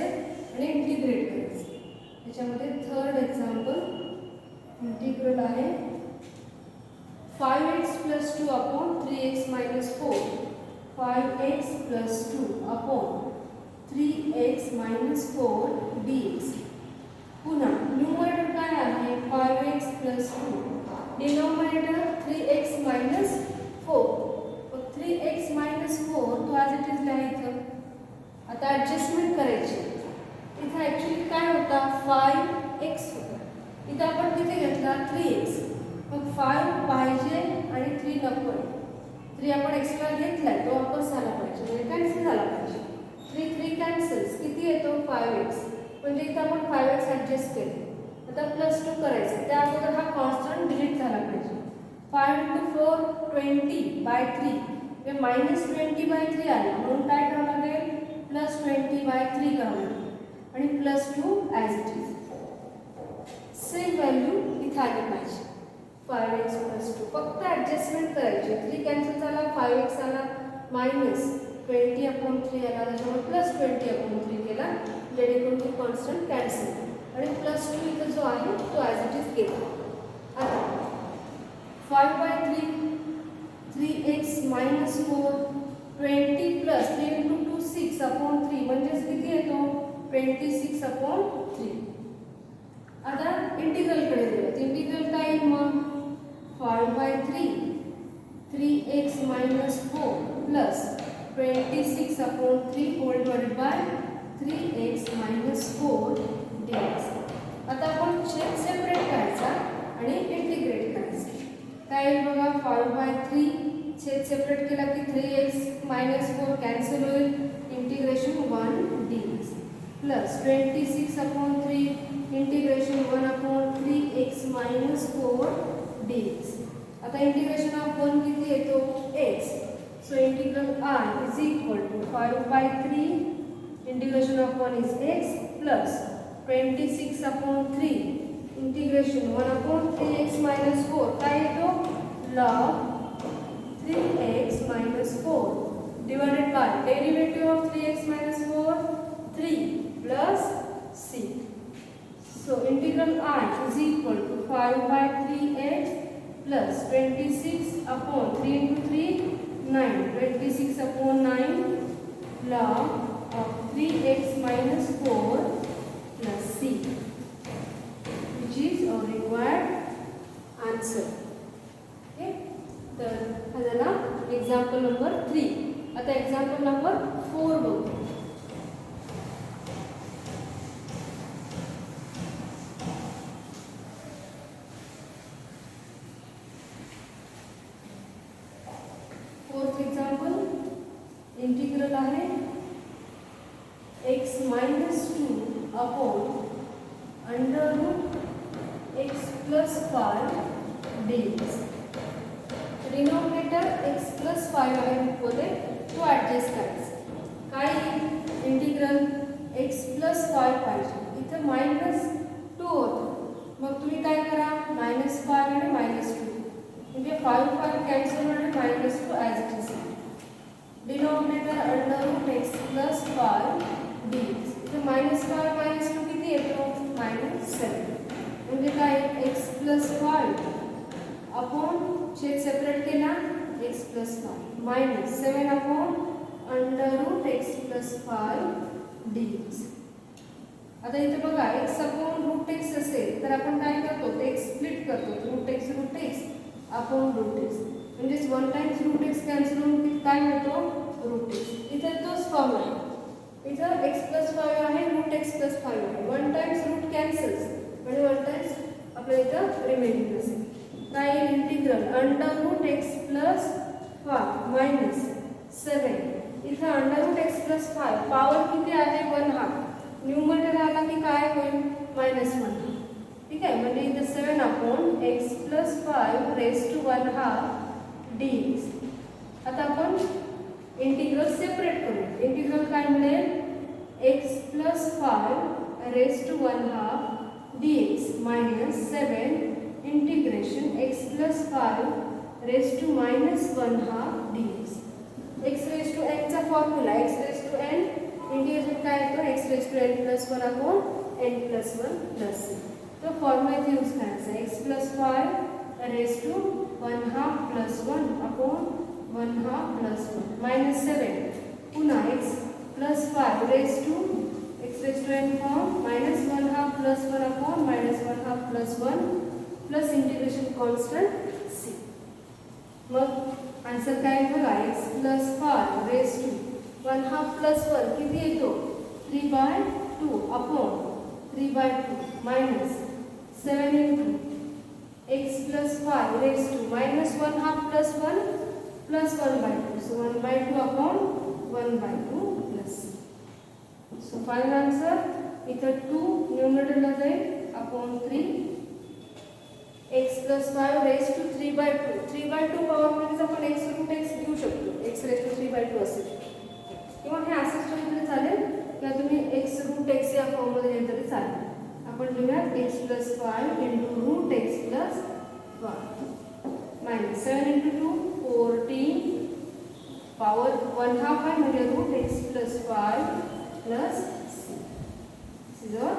आणि इंटिग्रेट करायचे. त्याच्यामध्ये थर्ड एक्झाम्पल इंटिग्रल आहे 5x plus 2 upon 3x minus 4. 5x plus 2 upon 3x minus 4 dx. पुन्हा न्यूमरेटर काय आहे 5x plus 2. Denominator 3x minus 4. मग 3x मायनस 4 तो ॲज इट इज लिहायचं. आता ॲडजस्टमेंट करायची. इथं ॲक्च्युली काय होता 5x होता. इथं आपण किती घेतला 3x. मग 5 पाहिजे आणि 3 नको आहे. 3 आपण एक्स्ट्रा घेतलाय तो वापस झाला पाहिजे म्हणजे कॅन्सल झाला पाहिजे. 3 कॅन्सल्स किती येतो 5x. म्हणजे इथं आपण 5x ॲडजस्ट केले. आता प्लस 2 करायचं. त्या अगोदर हा कॉन्स्टंट डिलीट झाला पाहिजे. 5 इंटू 4 20 बाय 3 म्हणजे मायनस 20 बाय 3 आला. म्हणून काय करावं लागेल प्लस 20 बाय 3 करावं लागेल आणि plus 2 as it is. Same value इथं आली पाहिजे 5x प्लस 2. फक्त ॲडजस्टमेंट करायची. 3 कॅन्सल झाला 5x आला मायनस 20 अपॉन 3 आला. त्याच्यामुळे प्लस 20 अपॉन 3 केला जेणेकरून तो कॉन्स्टंट कॅन्सल आणि प्लस 2 इथं जो आहे तो ॲज इट इज केला. आता 5 by 3 3x minus 4 20 plus 3 into 2 6 upon 3 म्हणजेच किती येतो 26 अपॉन 3. आता इंटिग्रलकडे गेलं. इंटिग्रल काय येईल मग 5 by 3 3x minus 4 plus 26 upon 3 whole divided by 3x minus 4 dx. आता आपण छेद सेपरेट करायचा आणि इंटिग्रेट करायचं. काय येईल बघा 5 बाय 3 छेद सेपरेट केला की 3x मायनस 4 कॅन्सल होईल. Integration 1 dx plus 26 upon 3 integration 1 upon 3x minus 4 dx. आता इंटिग्रेशन ऑफ 1 किती येतो x. So integral I is equal to 5 by 3 integration of 1 is x plus 26 upon 3 integration 1 upon 3x minus 4 काय येतो log 3x minus 4 divided by derivative of 3x minus 4 3 plus c. So integral I is equal to 5 by 3x plus 26 upon 3 into 3 9 26 upon 9 log of 3x minus 4 plus c, which is our required answer. Okay, तर हा झाला example number 3. आता example number 4 बघू. Fourth example integral आहे x minus 2 upon under root x plus 5 dx. Denominator x plus 5 आहे रूटमध्ये, तो adjust करायचा. काय इंटिग्रल एक्स प्लस 5 पाहिजे, इथं -2 होतं. मग तुम्ही काय करा, -5 आणि -2 म्हणजे 5 कॅन्सल आणि -2 as it is. Denominator under root x plus 5 dx. इथं -5 -2 किती येतो, -7. म्हणजे काय, एक्स प्लस 5 अपॉन छेद सेपरेट केला x plus 5 -7 upon under root x plus 5 dx. आता इथे बघा एक्स अपॉन रूट एक्स असेल तर आपण काय करतो, ते एक्स स्प्लिट करतो, root x upon root x. म्हणजेच 1 टाइम्स रूट एक्स कॅन्सल होऊन काय होतो, रूट एक्स. इथे तोच फॉर्म आहे. इथं एक्स प्लस 5 आहे, रूट एक्स प्लस 5 आहे. 1 टाइम्स रूट कॅन्सल्स म्हणजे 1 टाइम्स आपल्या इथं रिमेनिंग असेल. काय integral under root x plus 5 -7. इथं under root x plus 5 power किती आहे, 1/2. न्यूमरेटर आला की काय होईल, -1. ठीक आहे. म्हणजे इथं 7 upon x plus 5 raise to 1/2 dx. आता आपण इंटिग्रल सेपरेट करूया. इंटिग्रल काय मिळेल, x plus 5 raise to 1/2 dx -7 integration x plus 5 raise to -1/2 dx. X raise to n चा formula, x raise to n integration काय येतो, x raise to n plus 1 upon n plus 1 plus c. तो formula इथे use करायचा, x plus 5 raise to 1/2 plus 1 upon 1/2 plus 1 -7 पुन्हा x plus 5 raise to x raise to n form -1/2 plus 1 upon -1/2 plus 1 plus integration constant c. मग answer काय बघा, x plus 5 raise to 1/2 plus 1 किती येतो, 3/2 upon 3/2 -7 into x plus 5 raise to -1/2 plus 1 plus 1/2. So 1/2 upon 1/2 plus. So final answer इथं 2 न्यूमरेटरला जाईल upon 3 x plus 5 raise to 3/2. 3/2 power म्हणजे आपण एक्स रूट एक्स घेऊ शकतो, एक्स रेज टू 3/2 असेल किंवा हे असंच तरी चालेल किंवा तुम्ही एक्स रूट एक्स या फॉर्ममध्ये लिहिलं तरी चालेल. आपण लिहूयात x plus 5 into root x plus 5 -7 into 2 14 power 1/2 आहे म्हणजे root x plus 5 plus this is our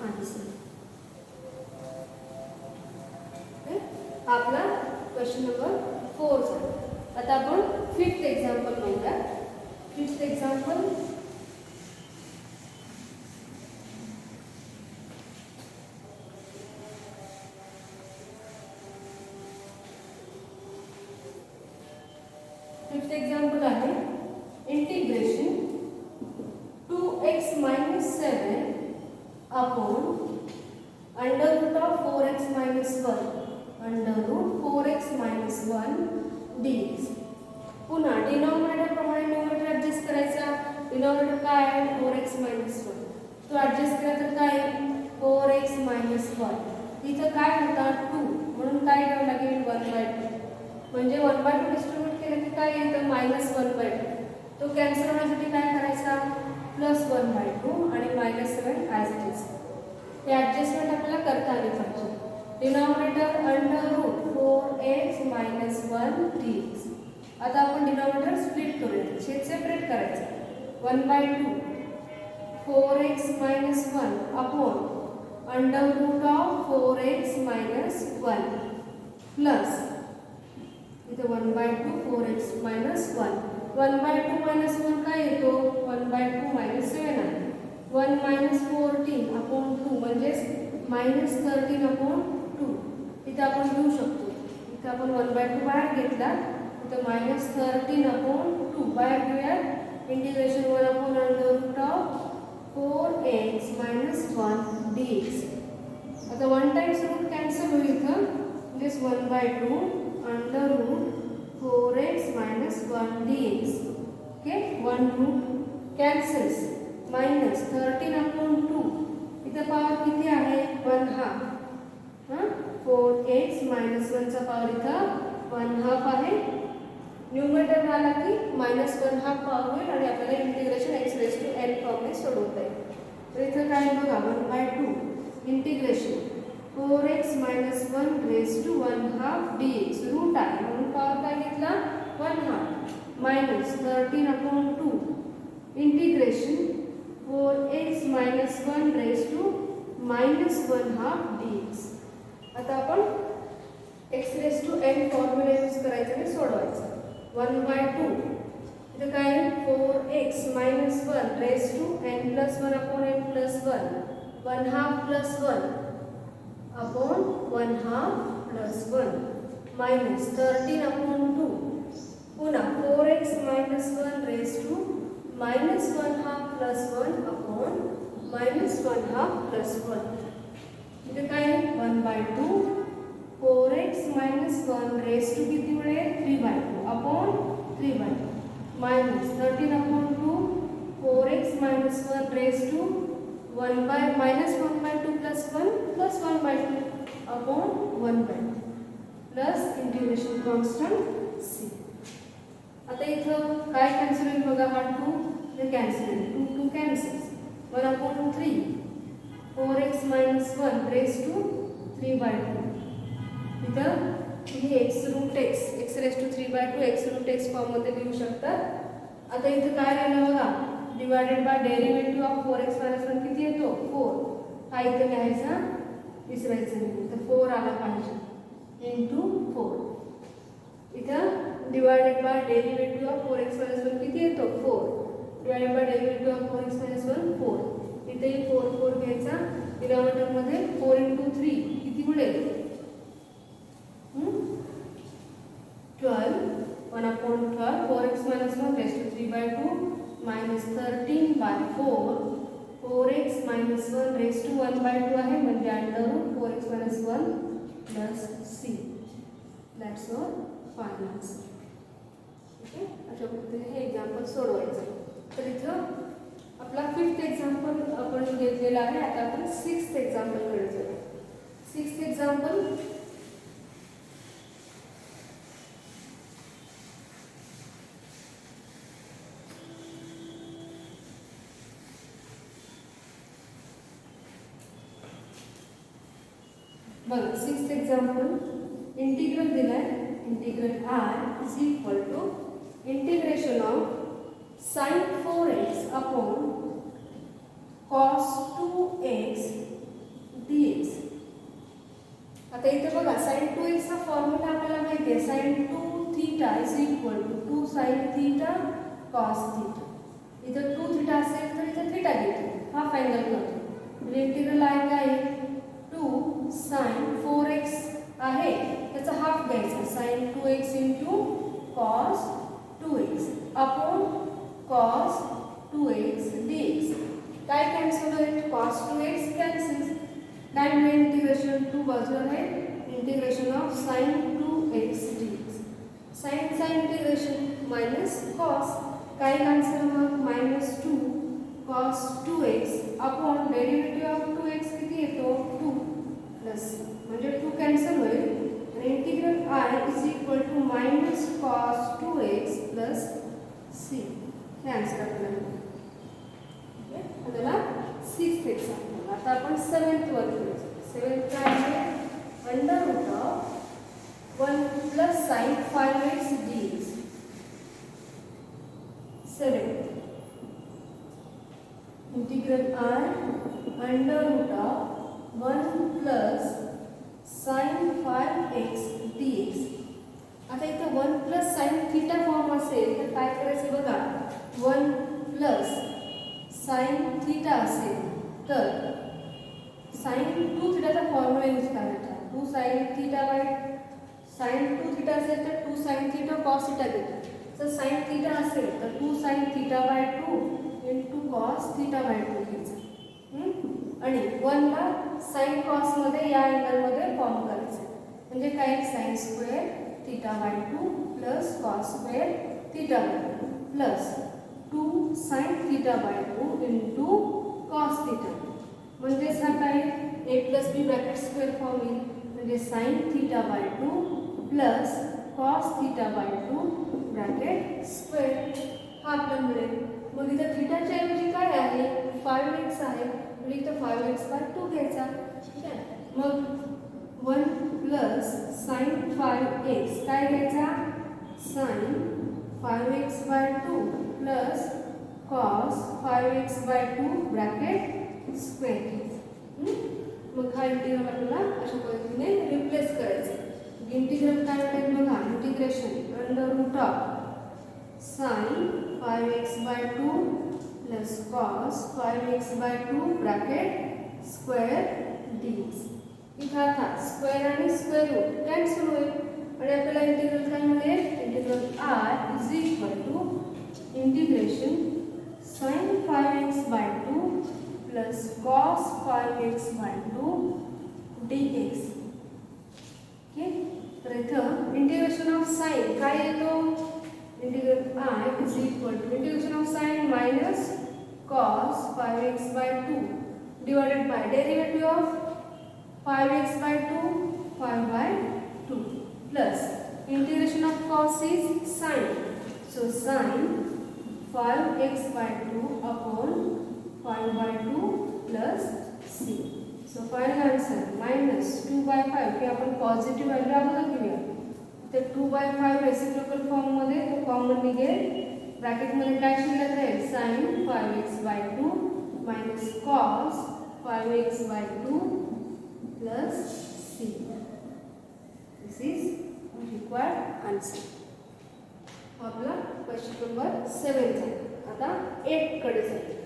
answer. आपला क्वेश्चन नंबर 4 झाला. आता आपण 5th एक्झाम्पल बघूया. 5th एक्झाम्पल, आहे integration 2x - 7 upon under root of 4x - 1 under root 4x - 1 dx. पुन्हा denominator प्रमाणे न्यूमरेटर ॲडजस्ट करायचा. डिनॉमिनेटर काय आहे, 4x - 1. तो ॲडजस्ट केला तर काय, 4x - 1. इथं काय होता 2 म्हणून काय करावं लागेल, 1/2. म्हणजे 1/2 डिस्ट्रीब्यूट केलं की काय येतं, -1/2. तो कॅन्सल होण्यासाठी काय करायचा, +1/2 आणि -7 ॲज इट इज. हे ॲडजस्टमेंट आपल्याला करता आली पाहिजे. Denominator under root 4x - 1 dx. आता आपण डिनॉमिनेटर स्प्लिट करूया, छेद सेपरेट करायचा. 1/2 4x - 1 upon under root of 4x - 1 plus इथे 1/2 4x - 1. 1/2 - 1 काय येतो, 1/2 - 7 आहे. 1 - 14 अपॉन 2 म्हणजेच -13 अपॉन 2. इथे आपण घेऊ शकतो. इथे आपण 1/2 बाहेर घेतला, इथं -13 अपॉन 2 बाहेर घेऊयात. Integration 1 upon under root of 4x - 1 dx. आता 1 टाइम्स रूट कॅन्सल होईल इथं, म्हणजेच 1/2 under root 4x - 1 dx. Okay, 1 root cancels, -13 upon 2. इथं पॉवर किती आहे, 1/2. 4x - 1 चा पॉवर इथं 1/2 आहे. न्यूमरेटर आला की -1/2 होईल आणि आपल्याला integration x raise to n फॉर्मने सोडवता येईल. तर इथं काय बघा 1/2 integration 4x - 1 raise to 1/2 dx root आहे म्हणून पॉवर काय घेतला 1/2 -13/2 integration 4x - 1 raise to -1/2 dx. आता आपण x raise to n formula use करायचं आणि सोडवायचं. 1/2 इथं काय 4x - 1 raise to n + 1/n + 1 1/2 + 1 upon 1/2 + 1 -13/2 पुन्हा 4x - 1 रेज टू -1/2 + 1 upon -1/2 + 1 इथे काय 1/2 4x - 1 रेज टू किती मिळेल 3/2 upon 3/2 -13/2 4x - 1 raise to -1/2 + 1 + 1/2 upon 1/2 plus integration constant c. आता इथं काय कॅन्सल होईल बघा हा 2 हे कॅन्सल होईल 2 कॅन्सल्स 1/3 4x - 1 रेज टू 3/2 इथं तुम्ही x raise to 3/2 x root x फॉर्ममध्ये लिहू शकता. आता इथं काय राहिलं बघा divided by derivative of 4x - 1 किती येतो 4 हा इथं लिहायचा विसरायचं नाही तर 4 आला पाहिजे इंटू 4 इथं divided by derivative of 4x - 1 किती येतो 4 divided by derivative of 4x - 1 4 इथे 4 घ्यायचा डिनॉमिनेटरमध्ये 4 × 3 किती मिळेल 12 1/12 4x - 1 raise to 3/2 -13/4 4x - 1 raise to 1/2 आहे म्हणजे √4x - 1 + c that's our final answer. Okay अशा पद्धतीने हे एक्झाम्पल सोडवायचं. तर इथं आपला 5th एक्झाम्पल आपण घेतलेला आहे. आता आपण 6th एक्झाम्पलकडे जाऊ. 6th एक्झाम्पल बघा 6th एक्झाम्पल इंटिग्रल दिलाय integral r is equal to integration of sin 4x upon cos 2x dx. आता इथे बघा sin 2x चा फॉर्म्युला आपल्याला माहिती आहे sin 2θ is equal to 2 sin θ cos θ. इथं 2θ असेल तर इथं θ घेतो हा फायनल करतो. इंटिग्रल आहे काय 2 sin 4x आहे त्याचा हाफ घ्यायचा sin 2x into cos 2x upon cos 2x dx. काय कॅन्सल होईल cos 2x कॅन्सल काय मिळेल इंटिग्रेशन 2 बाजूला आहे integration of sin 2x dx sin integration minus cos काय आन्सर मग -2 cos 2x upon derivative of 2x किती येतो 2 प्लस म्हणजे 2 कॅन्सल होईल आणि integral I is equal to -cos 2x plus c हे आन्सर आपल्याला. ओके आपल्याला 6th एक्झाम्पल. आता आपण 7th वर घेऊ. 7th काय आहे √1 + sin 5x dx. 7th integral I √1 + sin 5x dx. आता इथं 1 + sin θ फॉर्म असेल तर काय करायचं बघा 1 + sin θ असेल तर sin 2θ चा फॉर्म्युला यूज करायचा 2 sin θ sin 2θ असेल तर 2 sin θ cos θ घेतो. जर sin θ असेल तर 2 sin θ/2 * cos θ/2 घ्यायचं आणि 1 ला sin cos मध्ये या अँगलमध्ये फॉर्म करायचं म्हणजे काय sin square θ/2 plus cos square θ/2 plus 2 sin θ/2 * cos θ म्हणजे हा काय a + b bracket square form येईल म्हणजे sin θ/2 plus cos theta by 2 bracket square हा आपल्याला मिळेल. मग इथं थीटाच्या ऐवजी काय आहे 5x आहे, म्हणजे इथं 5x बाय 2 घ्यायचा. ठीक आहे. मग 1 प्लस साइन 5x काय घ्यायचा sine 5x by 2 plus cos 5x by 2 bracket square. मग हा इंटिग्रल आपल्याला अशा पद्धतीने रिप्लेस करायचा. इंटिग्रल काय मिळेल बघा, integration under root of sine 5x by 2 plus cos 5x by 2 bracket square dx. इथं आता स्क्वेअर आणि स्क्वेअर रूट कॅन्सल होईल आणि आपल्याला इंटिग्रल काय मिळेल, integral r is equal to integration sine 5x by 2 plus cos 5x by 2 dx. Okay. तर इथं इंटिग्रेशन ऑफ साइन काय येतो, integral I is equal to integration of sine minus cos 5x by 2 divided by derivative of 5x by 2 5 by 2 plus integration of cos is sine, so sine 5x by 2 upon 5 by 2 plus c. So final answer minus 2 bye 5 की आपण positive value अगोदर घेऊया. तर 2 bye 5 reciprocal फॉर्ममध्ये तो common निघेल. ब्रॅकेटमध्ये काय शिल्लक राहील sine 5x by 2 minus cos 5x by 2 plus c. This is required answer. आपला क्वेश्चन नंबर 7 झाला. आता 8 कडे जाऊ.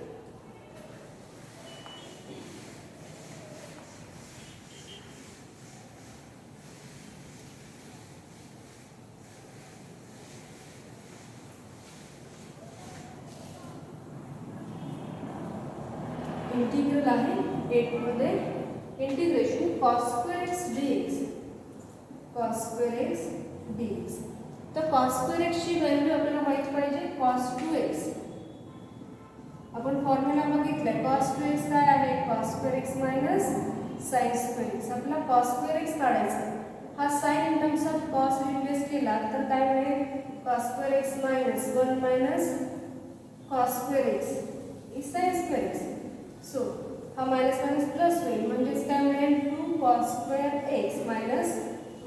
इंटिग्रल आहे 8 मध्ये integration cos square x dx. cos square x dx. तर cos square x ची व्हॅल्यू आपल्याला माहित पाहिजे cos 2x. आपण फॉर्म्युला बघितलाय cos 2x काय आहे cos square x minus sin square x. आपला cos square x काढायचा. हा sin in terms of cos replace केला तर काय मिळेल cos square x minus 1 minus cos square x is sin square x. So हा मायनस मायनस प्लस होईल म्हणजेच काय मिळेल 2 cos square x minus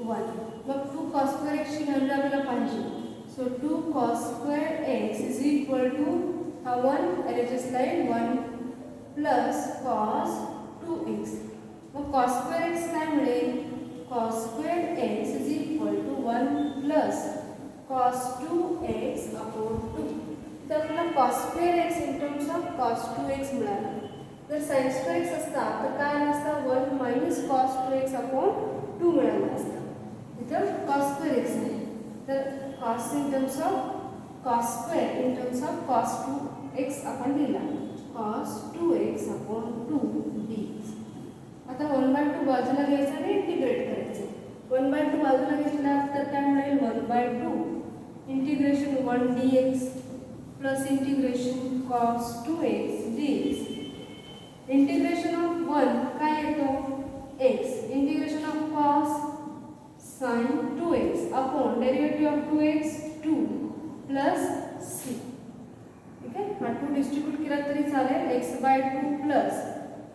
1. मग 2 cos square x ची व्हॅल्यू आपल्याला पाहिजे. So 2 cos square x is equal to हा 1 arrange line 1 plus cos 2x. मग cos square x काय मिळेल cos square x is equal to 1 plus cos 2x upon 2. तर आपल्याला cos square x in terms of cos 2x मिळाला. जर sin square x असता तर काय आला असता 1 minus cos 2x upon 2 मिळाला असता. इथं cos square x आहे तर cos in terms of cos square in terms of cos 2x आपण लिहिला cos 2x upon 2 dx. आता 1/2 बाजूला घ्यायचं आणि इंटिग्रेट करायचं. 1/2 बाजूला घेतला तर काय मिळेल 1/2 integration 1 dx plus integration cos 2x dx. Integration of 1 काय येतो x integration of cos sin 2x upon derivative of 2x 2 plus c. ठीक आहे. हा 2 डिस्ट्रीब्यूट केला तरी चालेल x bye 2 plus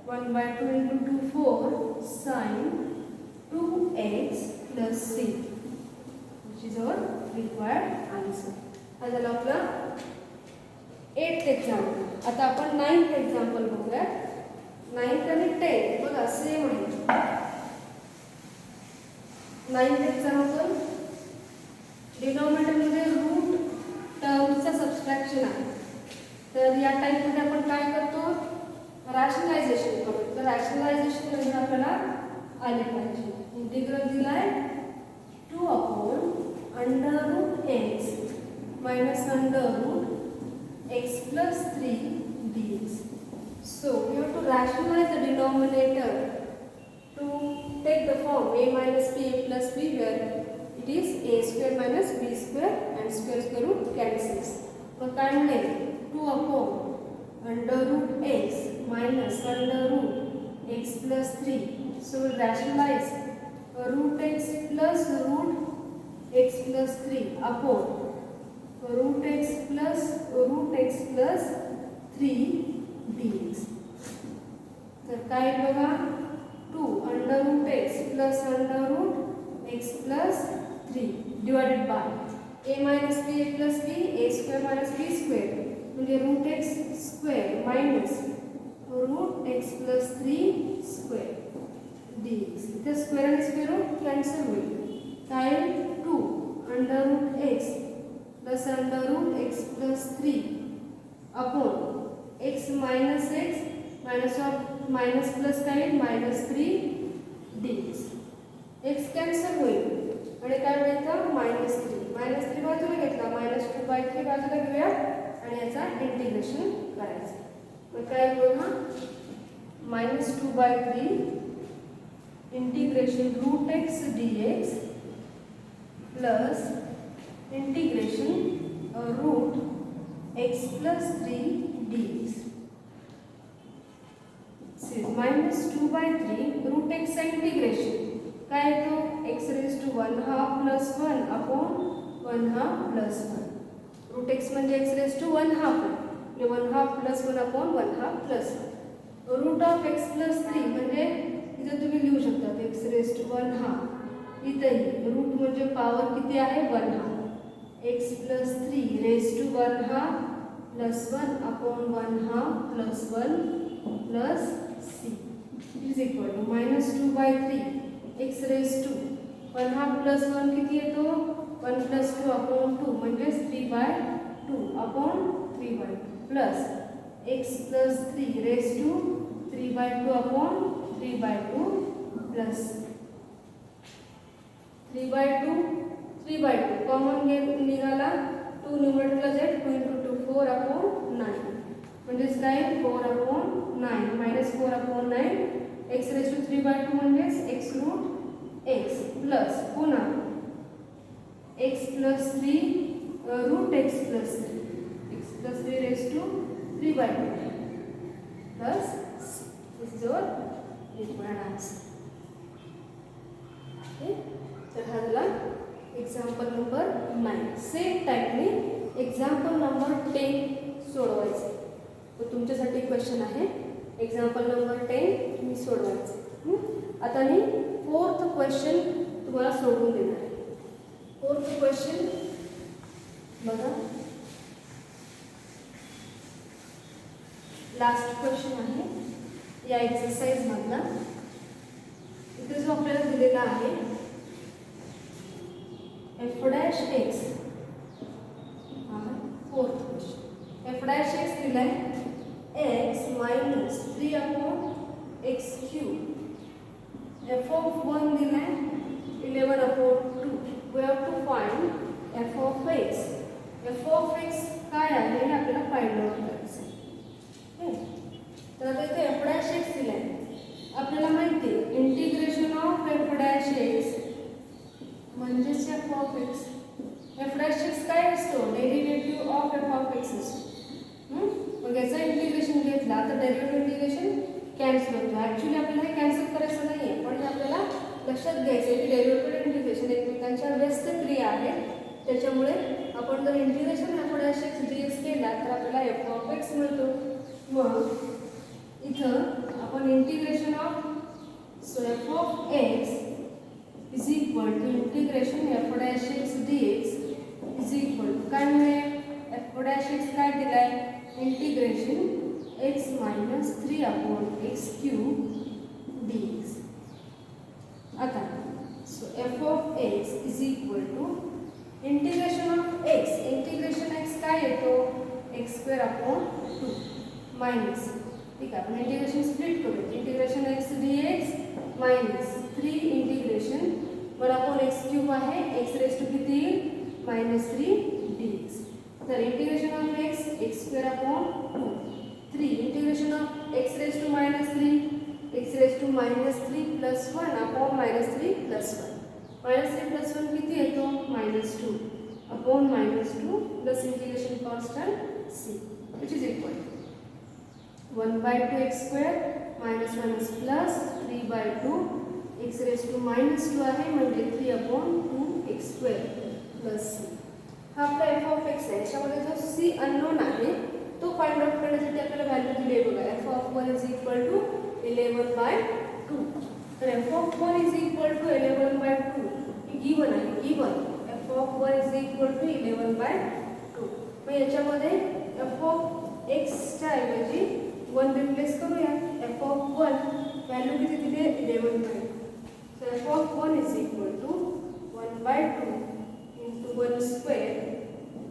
1/2 into 2 4 sin 2x plus c which is our required answer. हा झाला आपला 8th एक्झाम्पल. आता आपण 9th एक्झाम्पल बघूया. 9th आणि 10th बघा सेम आहे. 9th एक्झाम्पल डिनॉमिनेटरमध्ये रूट टर्मचा सबट्रॅक्शन आहे. तर या टाईपमध्ये आपण काय करतो रॅशनलायझेशन करतो. तर रॅशनलायझेशन म्हणजे आपल्याला आले पाहिजे. इंटिग्रल दिलाय 2 upon under root x minus under root x plus 3 dx. So we have to rationalize the denominator to take the form a minus b a plus b where it is a square minus b square and square root cancels. मग काय मिळेल 2 upon under root x minus under root x plus 3. So we rationalize root x plus root x plus 3 upon root x plus 3 dx. तर काय बघा 2 under root x plus under root x plus 3 divided by a minus b a plus b a square minus b square म्हणजे root x square minus root x plus 3 square dx. इथे square आणि square root cancel होईल. काय 2 under root x plus under root x plus 3 upon x minus of minus plus काय minus 3 dx. X cancel होईल आणि काय मिळतं -3 बाजूला घेतला -2/3 बाजूला घेऊया आणि याचा इंटिग्रेशन करायचं. मग काय बघा -2/3 integration root x dx plus integration root x plus 3 dx. -2/3 root x चा इंटिग्रेशन काय येतो x raise to 1/2 plus 1 upon 1/2 plus 1. Root x म्हणजे x रेज टू 1/2 म्हणजे 1/2 plus 1 upon 1/2 plus 1. Root of x plus 3 म्हणजे इथे तुम्ही लिहू शकता x रेज टू 1/2. इथेही रूट म्हणजे पॉवर किती आहे 1/2. x plus 3 raise to 1/2 plus 1 upon 1/2 plus 1 plus c is equal to -2/3 x raise to 1/2 plus 1 किती येतो 1 प्लस 2 अपॉन 2 म्हणजे 3/2 upon 3/2 plus x plus 3 raise to 3/2 upon 3/2 plus 3/2 common निघाला 2 न्यूमरेटरला जाईल 2 × 2 4 अपॉन 9 म्हणजेच काय 4 upon 9 -4 upon 9 x raise to 3/2 म्हणजेच x root x plus पुन्हा x plus 3 root x plus 3 raise to 3/2 plus this your required answer. Okay तर हा झाला एक्झाम्पल नंबर 9. सेम टाईपने एक्झाम्पल नंबर 10 सोडवायचं. तो तुमच्यासाठी क्वेश्चन आहे. एक्झाम्पल नंबर 10 तुम्ही सोडवायचं. आता मी 4th क्वेश्चन तुम्हाला सोडवून देणार आहे. 4th क्वेश्चन बघा लास्ट क्वेश्चन आहे या एक्सरसाइज मधला. इथे जो आपल्याला दिलेला आहे f डॅश x. हा 4th question f dash x दिलाय x minus 3 upon x cube. f of 1 दिलाय 11 अपॉन 2. We have to find f of x. f of x काय आहे हे आपल्याला फाइंड आउट करायचं आहे. तर आता इथे f डॅश x दिलाय. आपल्याला माहिती आहे integration of f dash x म्हणजेच f of x. f dash x काय असतो derivative of f of x असतो. मग याचं इंटिग्रेशन घेतला तर डेरिव्हेटिव्ह इंटिग्रेशन कॅन्सल होतो. ॲक्च्युली आपल्याला हे कॅन्सल करायचं नाही आहे पण आपल्याला लक्षात घ्यायचं आहे की डेरिव्हेटिव्ह इंटिग्रेशन एकमेकांच्या व्यस्त क्रिया आहेत. त्याच्यामुळे आपण जर integration f dash x dx केला तर आपल्याला f of x मिळतो. मग इथं आपण integration of f of x is equal to integration f dash x dx is equal to काय मिळेल f डॅश x काय दिलाय integration x minus 3 upon x cube dx. आता f of x is equal to integration of x. Integration x काय येतो x² upon 2 minus. ठीक आहे आपण इंटिग्रेशन स्प्लिट करू. Integration x dx minus 3 integration 1 upon x cube आहे x raise to किती -3 dx. तर integration of x² upon 2 3 integration of x raise to -3 x raise to -3 plus 1 upon -3 plus 1. -3 plus 1 किती येतो -2 upon -2 plus integration constant c which is equal to 1/2 x² -1 is plus 3/2 x raise to -2 आहे म्हणजे 3 upon 2 x². Plus c. हा आपला F of x आहे. याच्यामध्ये जो C unknown आहे तो फाइंड आउट करण्यासाठी आपल्याला व्हॅल्यू दिली आहे बघा. F of 1 is equal to 11/2. तर f of 1 is equal to 11/2 ही गिवन आहे. Given f of 1 is equal to 11/2. मग याच्यामध्ये एफ ऑफ एक्सच्या ऐवजी 1 रिप्लेस करूया. एफ ऑफ 1 व्हॅल्यू किती दिली आहे 11/2. So f of 1 is equal to 1/2 into 1 square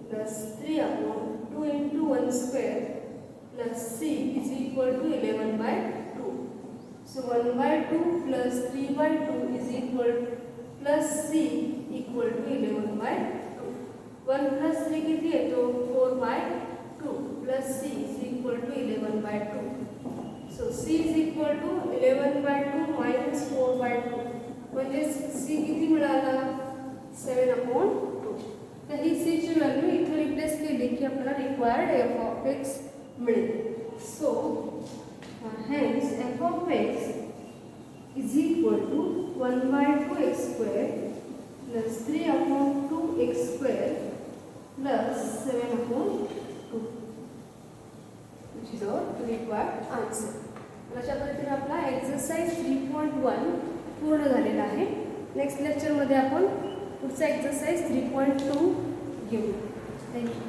plus 3/2 into 1 square plus c is equal to 11/2. So 1/2 plus 3/2 is equal plus c equal to 11/2. 1 plus 3 किती येतो 4/2 plus c is equal to 11/2. So c is equal to 11/2 minus 4/2 म्हणजे c किती मिळाला 7/2. तर ही c ची value इथे replace केली की आपल्याला रिक्वायर्ड एफ ऑफ एक्स मिळेल. So hence f of x is equal to 1/2 x square plus 3/2 x square plus 7/2 which is our required answer. अशा पद्धतीने आपला एक्सरसाइज 3.1 पूर्ण झालेला आहे. नेक्स्ट लेक्चरमध्ये आपण पुढचा एक्सरसाइज 3.2 घेऊ. थँक्यू.